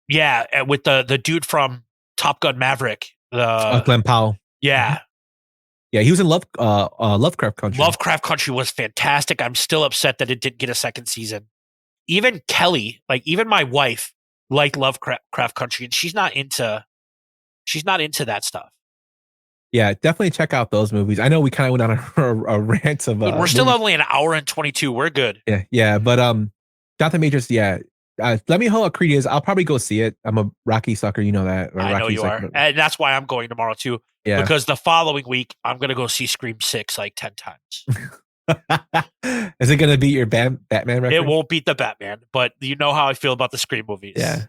yeah, with the dude from Top Gun Maverick, Glenn Powell. Yeah, yeah, he was in Lovecraft Country. Lovecraft Country was fantastic. I'm still upset that it didn't get a second season. Even Kelly, like even my wife, liked Lovecraft Country, and she's not into that stuff. Yeah, definitely check out those movies. I know we kind of went on a rant of. We're still only an hour and 22. We're good. Yeah, but Jonathan Majors, yeah. Let me know how Creed is. I'll probably go see it. I'm a Rocky sucker, you know that. I know you are, and that's why I'm going tomorrow too. Yeah. Because the following week I'm going to go see Scream 6 like 10 times. Is it going to beat your Batman record? It won't beat the Batman, but you know how I feel about the Scream movies. Yeah.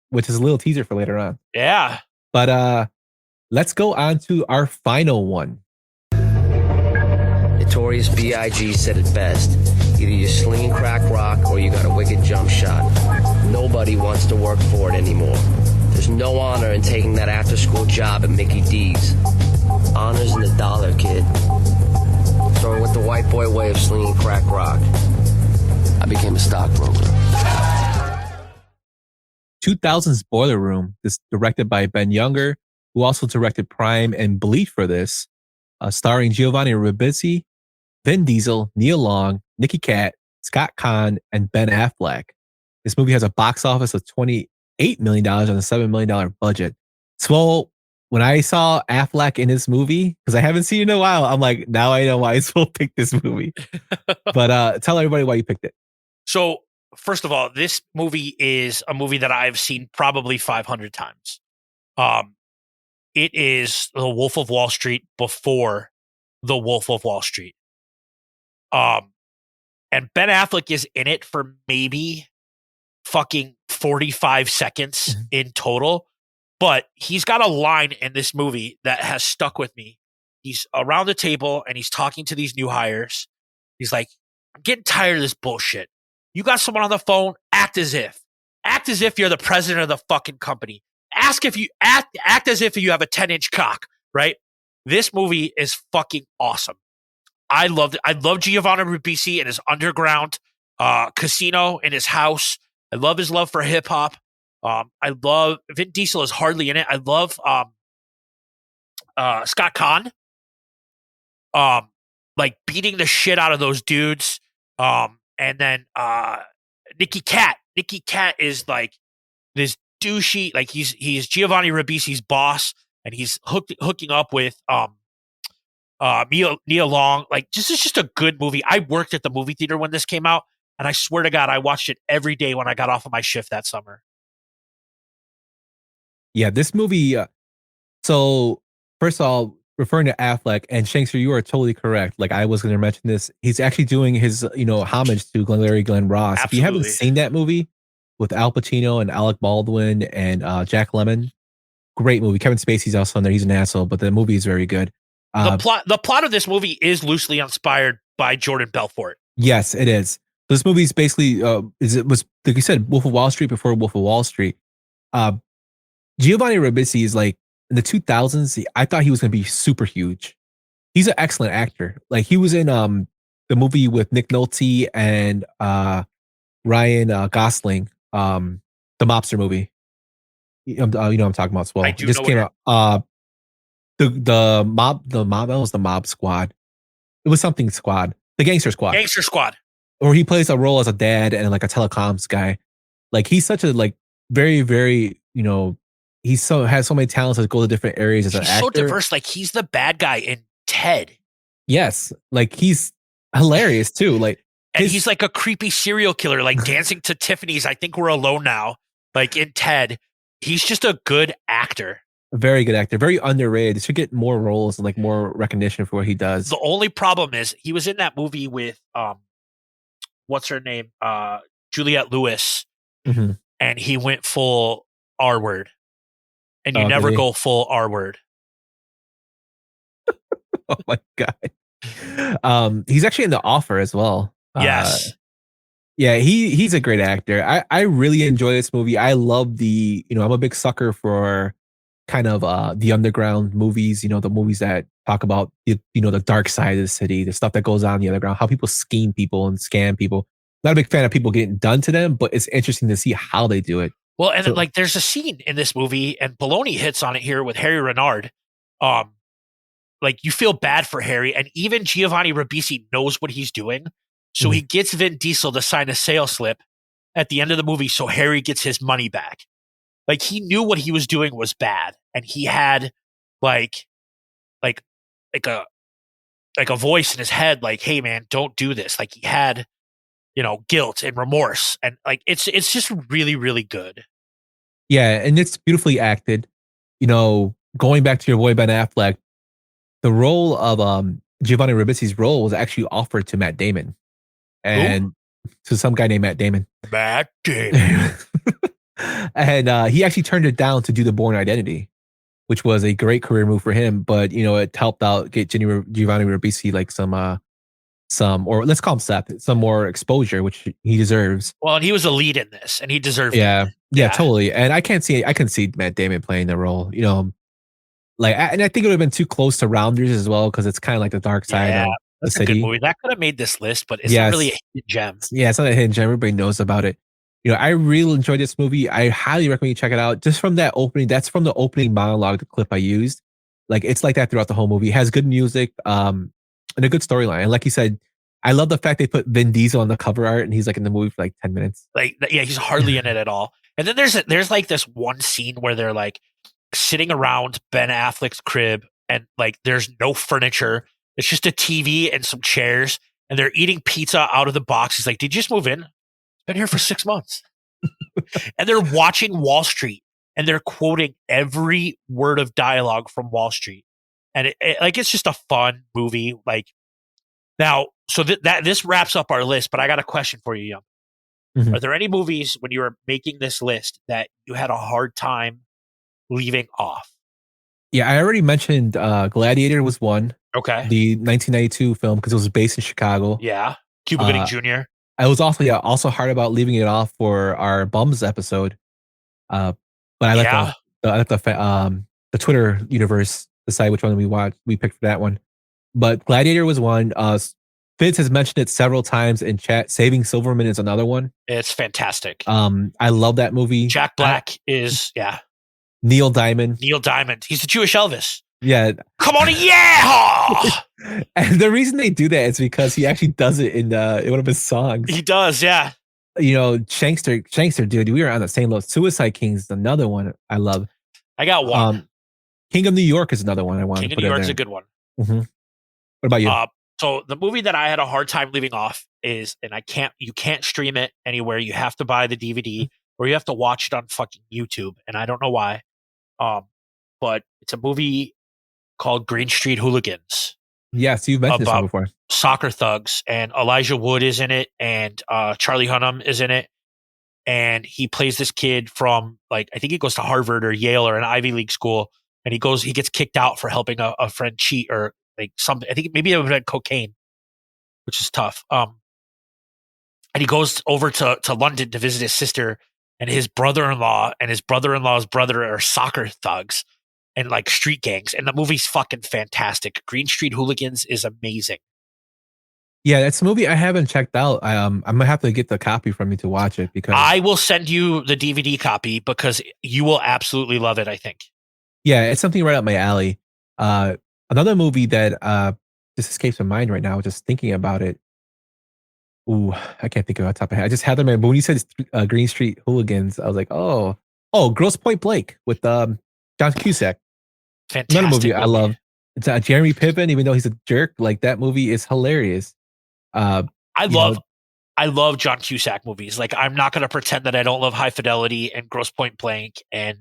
Which is a little teaser for later on. Yeah. But let's go on to our final one. Notorious B.I.G. said it best. Either you're slinging crack rock or you got a wicked jump shot. Nobody wants to work for it anymore. There's no honor in taking that after-school job at Mickey D's. Honor's in the dollar, kid. So I went the white boy way of slinging crack rock. I became a stockbroker. 2000's Boiler Room. This directed by Ben Younger, who also directed Prime and Bleach for this. Starring Giovanni Ribisi, Vin Diesel, Neil Long, Nicky Katt, Scott Conn, and Ben Affleck. This movie has a box office of $28 million on a $7 million budget. So when I saw Affleck in this movie, because I haven't seen it in a while, I'm like, now I know why Swole picked this movie. But tell everybody why you picked it. So, first of all, this movie is a movie that I've seen probably 500 times. It is The Wolf of Wall Street before The Wolf of Wall Street. And Ben Affleck is in it for maybe fucking 45 seconds in total. But he's got a line in this movie that has stuck with me. He's around the table and he's talking to these new hires. He's like, I'm getting tired of this bullshit. You got someone on the phone, act as if you're the president of the fucking company. Act as if you have a 10-inch cock, right? This movie is fucking awesome. I loved it. I love Giovanni Ribisi and his underground casino in his house. I love his love for hip hop. I love Vin Diesel is hardly in it. I love Scott Conn. Like beating the shit out of those dudes. And then Nicky Katt. Nicky Katt is like this douchey, like he's Giovanni Ribisi's boss, and he's hooking up with Neil Long. Like this is just a good movie. I worked at the movie theater when this came out, and I swear to God, I watched it every day when I got off of my shift that summer. Yeah, this movie. So first of all, referring to Affleck and Shankster, you are totally correct. Like I was going to mention this. He's actually doing his, homage to Glenn Ross. Absolutely. If you haven't seen that movie with Al Pacino and Alec Baldwin and Jack Lemmon, great movie. Kevin Spacey's also in there. He's an asshole, but the movie is very good. The plot of this movie is loosely inspired by Jordan Belfort. Yes, it is. This movie is basically it was like you said, Wolf of Wall Street before Wolf of Wall Street. Giovanni Ribisi is like in the 2000s. I thought he was going to be super huge. He's an excellent actor. Like he was in the movie with Nick Nolte and Ryan Gosling, the mobster movie. You know what I'm talking about as well. It just came out. The mob that was the Mob Squad. It was something squad. The Gangster Squad. Gangster Squad. Or he plays a role as a dad and like a telecoms guy. Like he's such a like very, very, he has so many talents that go to different areas as an actor. He's so diverse. Like he's the bad guy in Ted. Yes. Like he's hilarious too. Like and he's like a creepy serial killer, like Dancing to Tiffany's. I Think We're Alone Now. Like in Ted, he's just a good actor. A very good actor, very underrated. He should get more roles and like more recognition for what he does. The only problem is he was in that movie with what's her name? Juliette Lewis. Mm-hmm. And he went full R word. And you never go full R word. Oh my God. He's actually in The Offer as well. Yes. Yeah, he's a great actor. I really enjoy this movie. I love I'm a big sucker for kind of the underground movies, the movies that talk about the dark side of the city, the stuff that goes on in the underground, how people scheme people and scam people. Not a big fan of people getting done to them, but it's interesting to see how they do it. Well, and like there's a scene in this movie, and Baloney hits on it here with Harry Renard. Like you feel bad for Harry, and even Giovanni Ribisi knows what he's doing. So he gets Vin Diesel to sign a sales slip at the end of the movie so Harry gets his money back. Like he knew what he was doing was bad, and he had like a voice in his head, like, "Hey man, don't do this." Like he had, guilt and remorse, and like it's just really, really good. Yeah, and it's beautifully acted. Going back to your boy Ben Affleck, the role of Giovanni Ribisi's role was actually offered to Matt Damon, and to some guy named Matt Damon. Matt Damon. And he actually turned it down to do The Bourne Identity, which was a great career move for him. But it helped out get Giovanni Ribisi like some, or let's call him Seth, some more exposure, which he deserves. Well, and he was a lead in this, and he deserved it. Yeah, totally. And I can see Matt Damon playing the role. And I think it would have been too close to Rounders as well, because it's kind of like the dark side of the city. A good movie. That could have made this list, but it's not really a hidden gem. Yeah, it's not a hidden gem. Everybody knows about it. I really enjoyed this movie. I highly recommend you check it out. Just from that opening, that's from the opening monologue, the clip I used. Like it's like that throughout the whole movie. It has good music, and a good storyline. And like you said, I love the fact they put Vin Diesel on the cover art, and he's like in the movie for like 10 minutes. Like, yeah, he's hardly in it at all. And then there's like this one scene where they're like sitting around Ben Affleck's crib, and like there's no furniture. It's just a TV and some chairs, and they're eating pizza out of the box. He's like, "Did you just move in? Been here for 6 months." And they're watching Wall Street, and they're quoting every word of dialogue from Wall Street. And it's just a fun movie. Like now, so this wraps up our list, but I got a question for you, Young. Mm-hmm. Are there any movies when you were making this list that you had a hard time leaving off? Yeah, I already mentioned Gladiator was one. Okay. The 1992 film, because it was based in Chicago. Yeah. Cuba Gooding Jr. I was also hard about leaving it off for our Bums episode. But I let the Twitter universe decide which one we picked for that one. But Gladiator was one. Fitz has mentioned it several times in chat. Saving Silverman is another one. It's fantastic. I love that movie. Jack Black is Neil Diamond. He's the Jewish Elvis. Yeah. Come on, yeah. And the reason they do that is because he actually does it in one of his songs. He does, yeah. Shankster, dude, we were on the same level. Suicide King is another one I love. I got one. King of New York is another one I want to put in there. King of New York is a good one. Mm-hmm. What about you? So the movie that I had a hard time leaving off is, and you can't stream it anywhere. You have to buy the DVD or you have to watch it on fucking YouTube. And I don't know why. But it's a movie called Green Street Hooligans. Yes, you've mentioned this one before. Soccer thugs, and Elijah Wood is in it, and Charlie Hunnam is in it, and he plays this kid from I think he goes to Harvard or Yale or an Ivy League school, and he gets kicked out for helping a friend cheat or something. I think maybe it was cocaine, which is tough. And he goes over to London to visit his sister, and his brother-in-law and his brother-in-law's brother are soccer thugs and street gangs, and the movie's fucking fantastic. Green Street Hooligans is amazing. Yeah, that's a movie I haven't checked out. I'm gonna have to get the copy from you to watch it because I will send you the DVD copy because you will absolutely love it, I think. Yeah, it's something right up my alley. Another movie that just escapes my mind right now, just thinking about it. Ooh, I can't think of it off the top of my head. I just had them in, but when you said Green Street Hooligans, I was like, oh, Gross Point Blank with John Cusack. Fantastic Another movie I love. It's Jeremy Piven, even though he's a jerk. That movie is hilarious. I love John Cusack movies. I'm not going to pretend that I don't love High Fidelity and Gross Point Blank and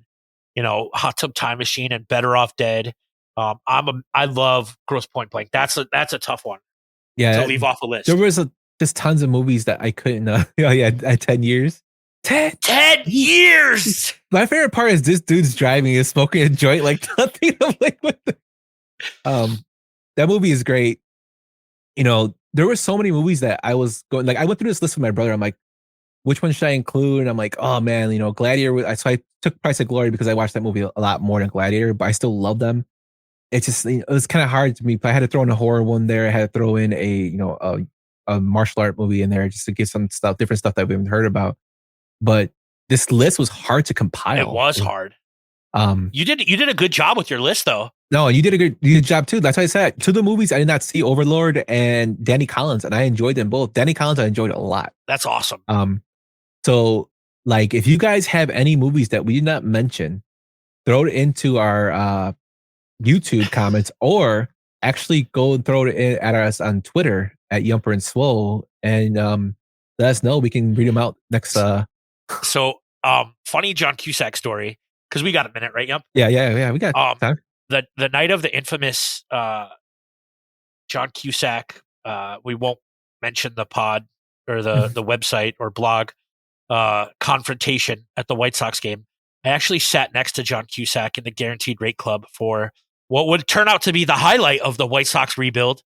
Hot Tub Time Machine and Better Off Dead. I love Gross Point Blank. That's a tough one. Yeah, to leave off a list. There was just tons of movies that I couldn't. At 10 years. 10 years. My favorite part is this dude's driving and smoking a joint like nothing. I'm like, what the? That movie is great. There were so many movies that I was going I went through this list with my brother. I'm like, which one should I include? And I'm like, oh man, Gladiator. So I took Price of Glory because I watched that movie a lot more than Gladiator, but I still love them. It's just it was kind of hard to me. But I had to throw in a horror one there. I had to throw in a martial art movie in there just to get some different stuff that we haven't heard about. But this list was hard to compile. It was hard. You did a good job with your list though. No, you did a good job too. That's why I said two of the movies I did not see, Overlord and Danny Collins, and I enjoyed them both. Danny Collins I enjoyed a lot. That's awesome. So if you guys have any movies that we did not mention, throw it into our YouTube comments, or actually go and throw it in at us on Twitter at Yumper and Svo, and let us know. We can read them out next. So funny John Cusack story, because we got a minute, right, Yump? Yeah. We got time. The night of the infamous John Cusack, we won't mention the pod or the website or blog confrontation at the White Sox game. I actually sat next to John Cusack in the Guaranteed Rate Club for what would turn out to be the highlight of the White Sox rebuild,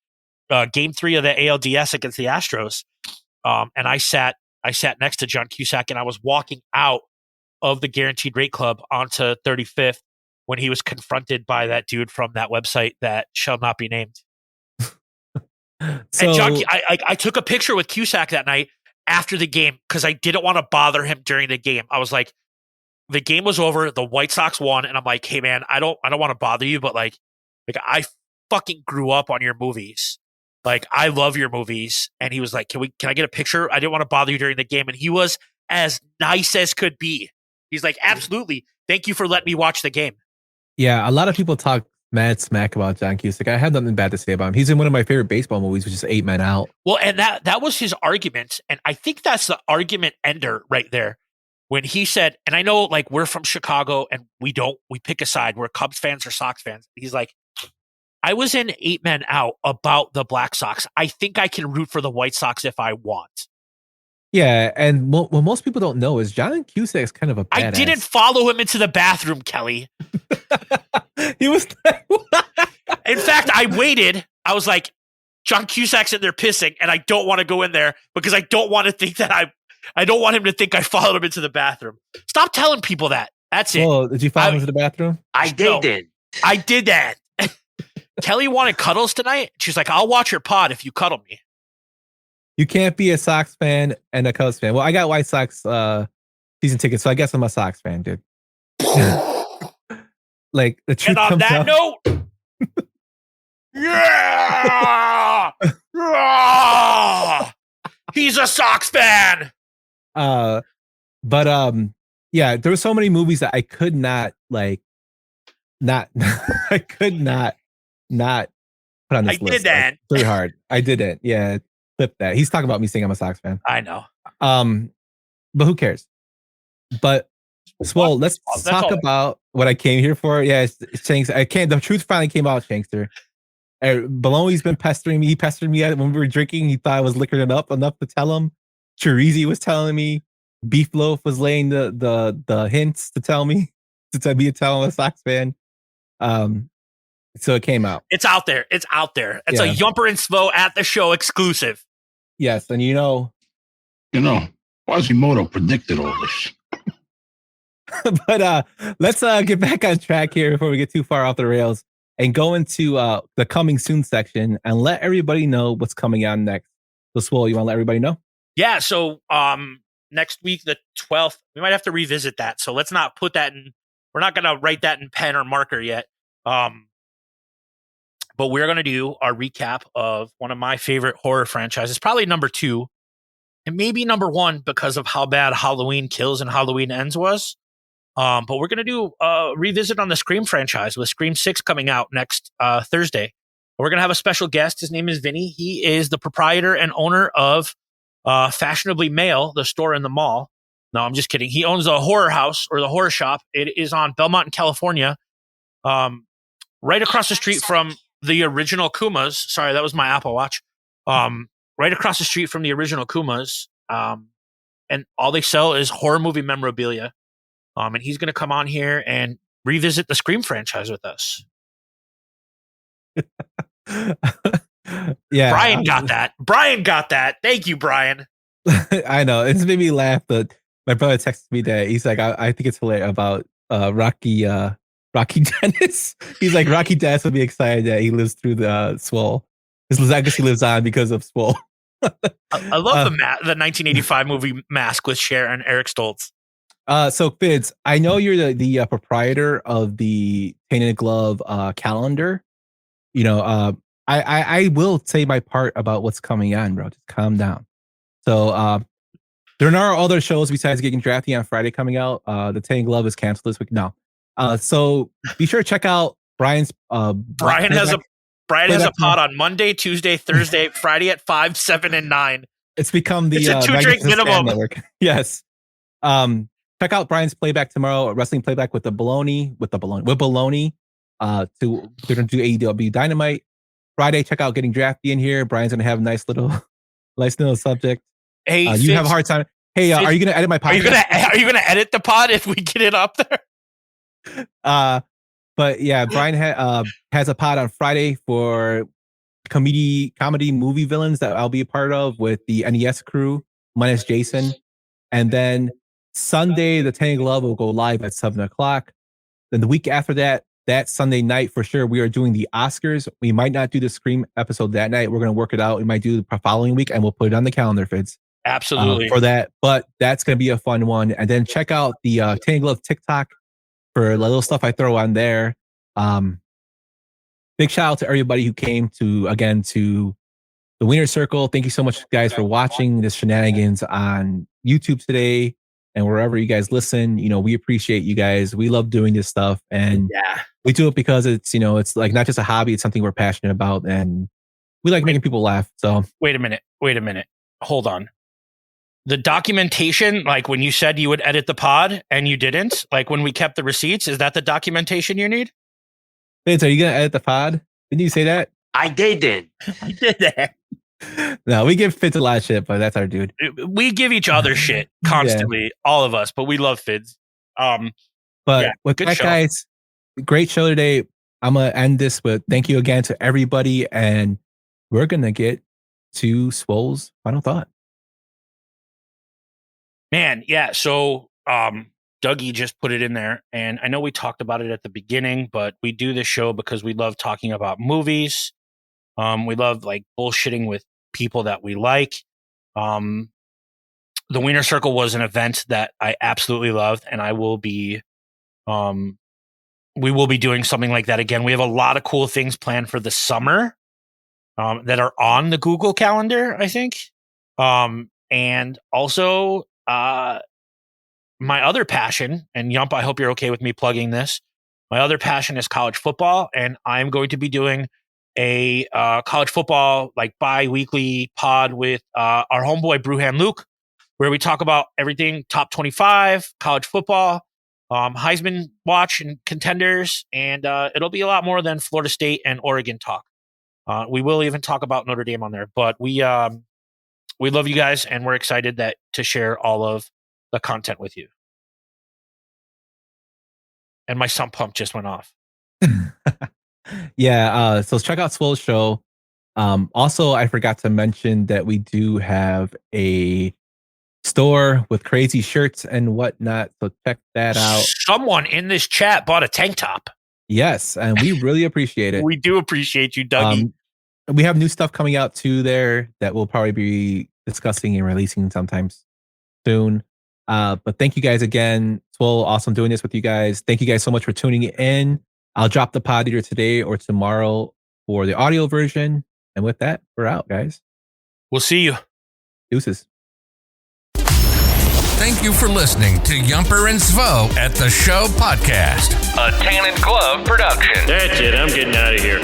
Game 3 of the ALDS against the Astros. And I sat next to John Cusack, and I was walking out of the Guaranteed Rate Club onto 35th when he was confronted by that dude from that website that shall not be named. And John, I took a picture with Cusack that night after the game because I didn't want to bother him during the game. I was like, the game was over, the White Sox won, and I'm like, hey man, I don't want to bother you, but like I fucking grew up on your movies. Like, I love your movies. And he was like, can I get a picture? I didn't want to bother you during the game. And he was as nice as could be. He's like, absolutely. Thank you for letting me watch the game. Yeah, a lot of people talk mad smack about John Cusack. I have nothing bad to say about him. He's in one of my favorite baseball movies, which is 8 Men Out. Well, and that was his argument. And I think that's the argument ender right there. When he said, and I know like we're from Chicago and we pick a side. We're Cubs fans or Sox fans. He's like, I was in 8 Men Out about the Black Sox. I think I can root for the White Sox if I want. Yeah, and what most people don't know is John Cusack is kind of a badass. I didn't follow him into the bathroom, Kelly. He was. In fact, I waited. I was like, John Cusack's in there pissing, and I don't want to go in there because I don't want to think that I don't want him to think I followed him into the bathroom. Stop telling people that. That's it. Oh, did you follow him into the bathroom? I did that. Kelly wanted cuddles tonight. She's like, I'll watch your pod if you cuddle me. You can't be a Sox fan and a Cubs fan. Well, I got White Sox season tickets, so I guess I'm a Sox fan, dude. Like the truth. And on that note, yeah, he's a Sox fan. But yeah, there were so many movies that I could not I could not put on this list. I did that. It's really hard. I didn't. Yeah, clip that. He's talking about me saying I'm a Sox fan. I know. But who cares? But Swole, let's talk about what I came here for. Yeah, Shanks. The truth finally came out, Shankster. Baloney's been pestering me. He pestered me when we were drinking. He thought I was liquoring it up enough to tell him. Chirizi was telling me. Beef Loaf was laying the hints to tell me to tell me to tell him a Sox fan. So it came out. It's out there. It's out there. It's a Yumper and Svo at the show exclusive. Yes, and Quasimodo predicted all this. But let's get back on track here before we get too far off the rails and go into the coming soon section and let everybody know what's coming on next. So, Swole, you want to let everybody know? Yeah. So next week, the 12th, we might have to revisit that. So let's not put that in. We're not going to write that in pen or marker yet. But we're going to do our recap of one of my favorite horror franchises, probably number 2, and maybe number 1 because of how bad Halloween Kills and Halloween Ends was. But we're going to do a revisit on the Scream franchise with Scream 6 coming out next Thursday. We're going to have a special guest. His name is Vinny. He is the proprietor and owner of Fashionably Male, the store in the mall. No, I'm just kidding. He owns a horror house or the horror shop. It is on Belmont in California, right across the street from the original Kuma's. Sorry, that was my Apple Watch. Right across the street from the original Kuma's. And all they sell is horror movie memorabilia. And he's going to come on here and revisit the Scream franchise with us. Yeah. Brian got that. Thank you, Brian. I know. It's made me laugh, but my brother texted me that he's like, I think it's hilarious about Rocky Dennis. He's like, Rocky Dennis would be excited that he lives through the Swole. His legacy lives on because of Swole. I love the 1985 movie Mask with Cher and Eric Stoltz. So Fids, I know you're the proprietor of the Tainted Glove calendar. I will say my part about what's coming on, bro. Just calm down. So there are other shows besides Getting Drafty on Friday coming out. The Tainted Glove is canceled this week. No. So be sure to check out Brian's. Brian has a pod on Monday, Tuesday, Thursday, Friday at 5, 7, and 9. It's become the it's a 2-drink minimum. Network. Yes. Check out Brian's playback tomorrow, wrestling playback with Baloney. They're gonna do AEW Dynamite. Friday, check out Getting Drafty in here. Brian's gonna have a nice little subject. Hey, you have a hard time. Hey, are you gonna edit my podcast? Are you gonna edit the pod if we get it up there? But yeah, Brian has a pod on Friday for comedy movie villains that I'll be a part of with the NES crew minus Jason, and then Sunday the Tainted Glove will go live at 7:00. Then the week after that Sunday night for sure we are doing the Oscars. We might not do the Scream episode that night. We're gonna work it out. We might do the following week and we'll put it on the calendar, Fids. Absolutely for that. But that's gonna be a fun one. And then check out the Tainted Glove TikTok for the little stuff I throw on there. Big shout out to everybody who came to the Weiner Circle. Thank you so much, guys, for watching this shenanigans on YouTube today and wherever you guys listen. We appreciate you guys. We love doing this stuff, and we do it because it's it's like not just a hobby; it's something we're passionate about, and we like making people laugh. So wait a minute, hold on. The documentation, like when you said you would edit the pod and you didn't, like when we kept the receipts, is that the documentation you need? Vince, are you gonna edit the pod? Didn't you say that? I did. I did that. No, we give Fids a lot of shit, but that's our dude. We give each other shit constantly, all of us, but we love Fids. With that, guys, great show today. I'm gonna end this with thank you again to everybody, and we're gonna get to Swole's final thought. Man, yeah. So Dougie just put it in there, and I know we talked about it at the beginning, but we do this show because we love talking about movies. We love like bullshitting with people that we like. The Weiner Circle was an event that I absolutely loved, and we will be doing something like that again. We have a lot of cool things planned for the summer that are on the Google Calendar, I think. And also my other passion, and Yump, I hope you're okay with me plugging this. My other passion is college football, and I'm going to be doing a college football like bi-weekly pod with our homeboy Brewhand Luke, where we talk about everything top 25 college football. Heisman watch and contenders, and it'll be a lot more than Florida State and Oregon talk. We will even talk about Notre Dame on there, but we love you guys, and we're excited to share all of the content with you. And my sump pump just went off. Yeah, so check out Swole's show. Also, I forgot to mention that we do have a store with crazy shirts and whatnot, so check that out. Someone in this chat bought a tank top. Yes, and we really appreciate it. We do appreciate you, Dougie. We have new stuff coming out too there that we'll probably be discussing and releasing sometimes soon. But thank you guys again. Swole, awesome doing this with you guys. Thank you guys so much for tuning in. I'll drop the pod either today or tomorrow for the audio version. And with that, we're out, guys. We'll see you. Deuces. Thank you for listening to Yumper and Svo at the Show podcast, a Tainted Glove production. That's it. I'm getting out of here.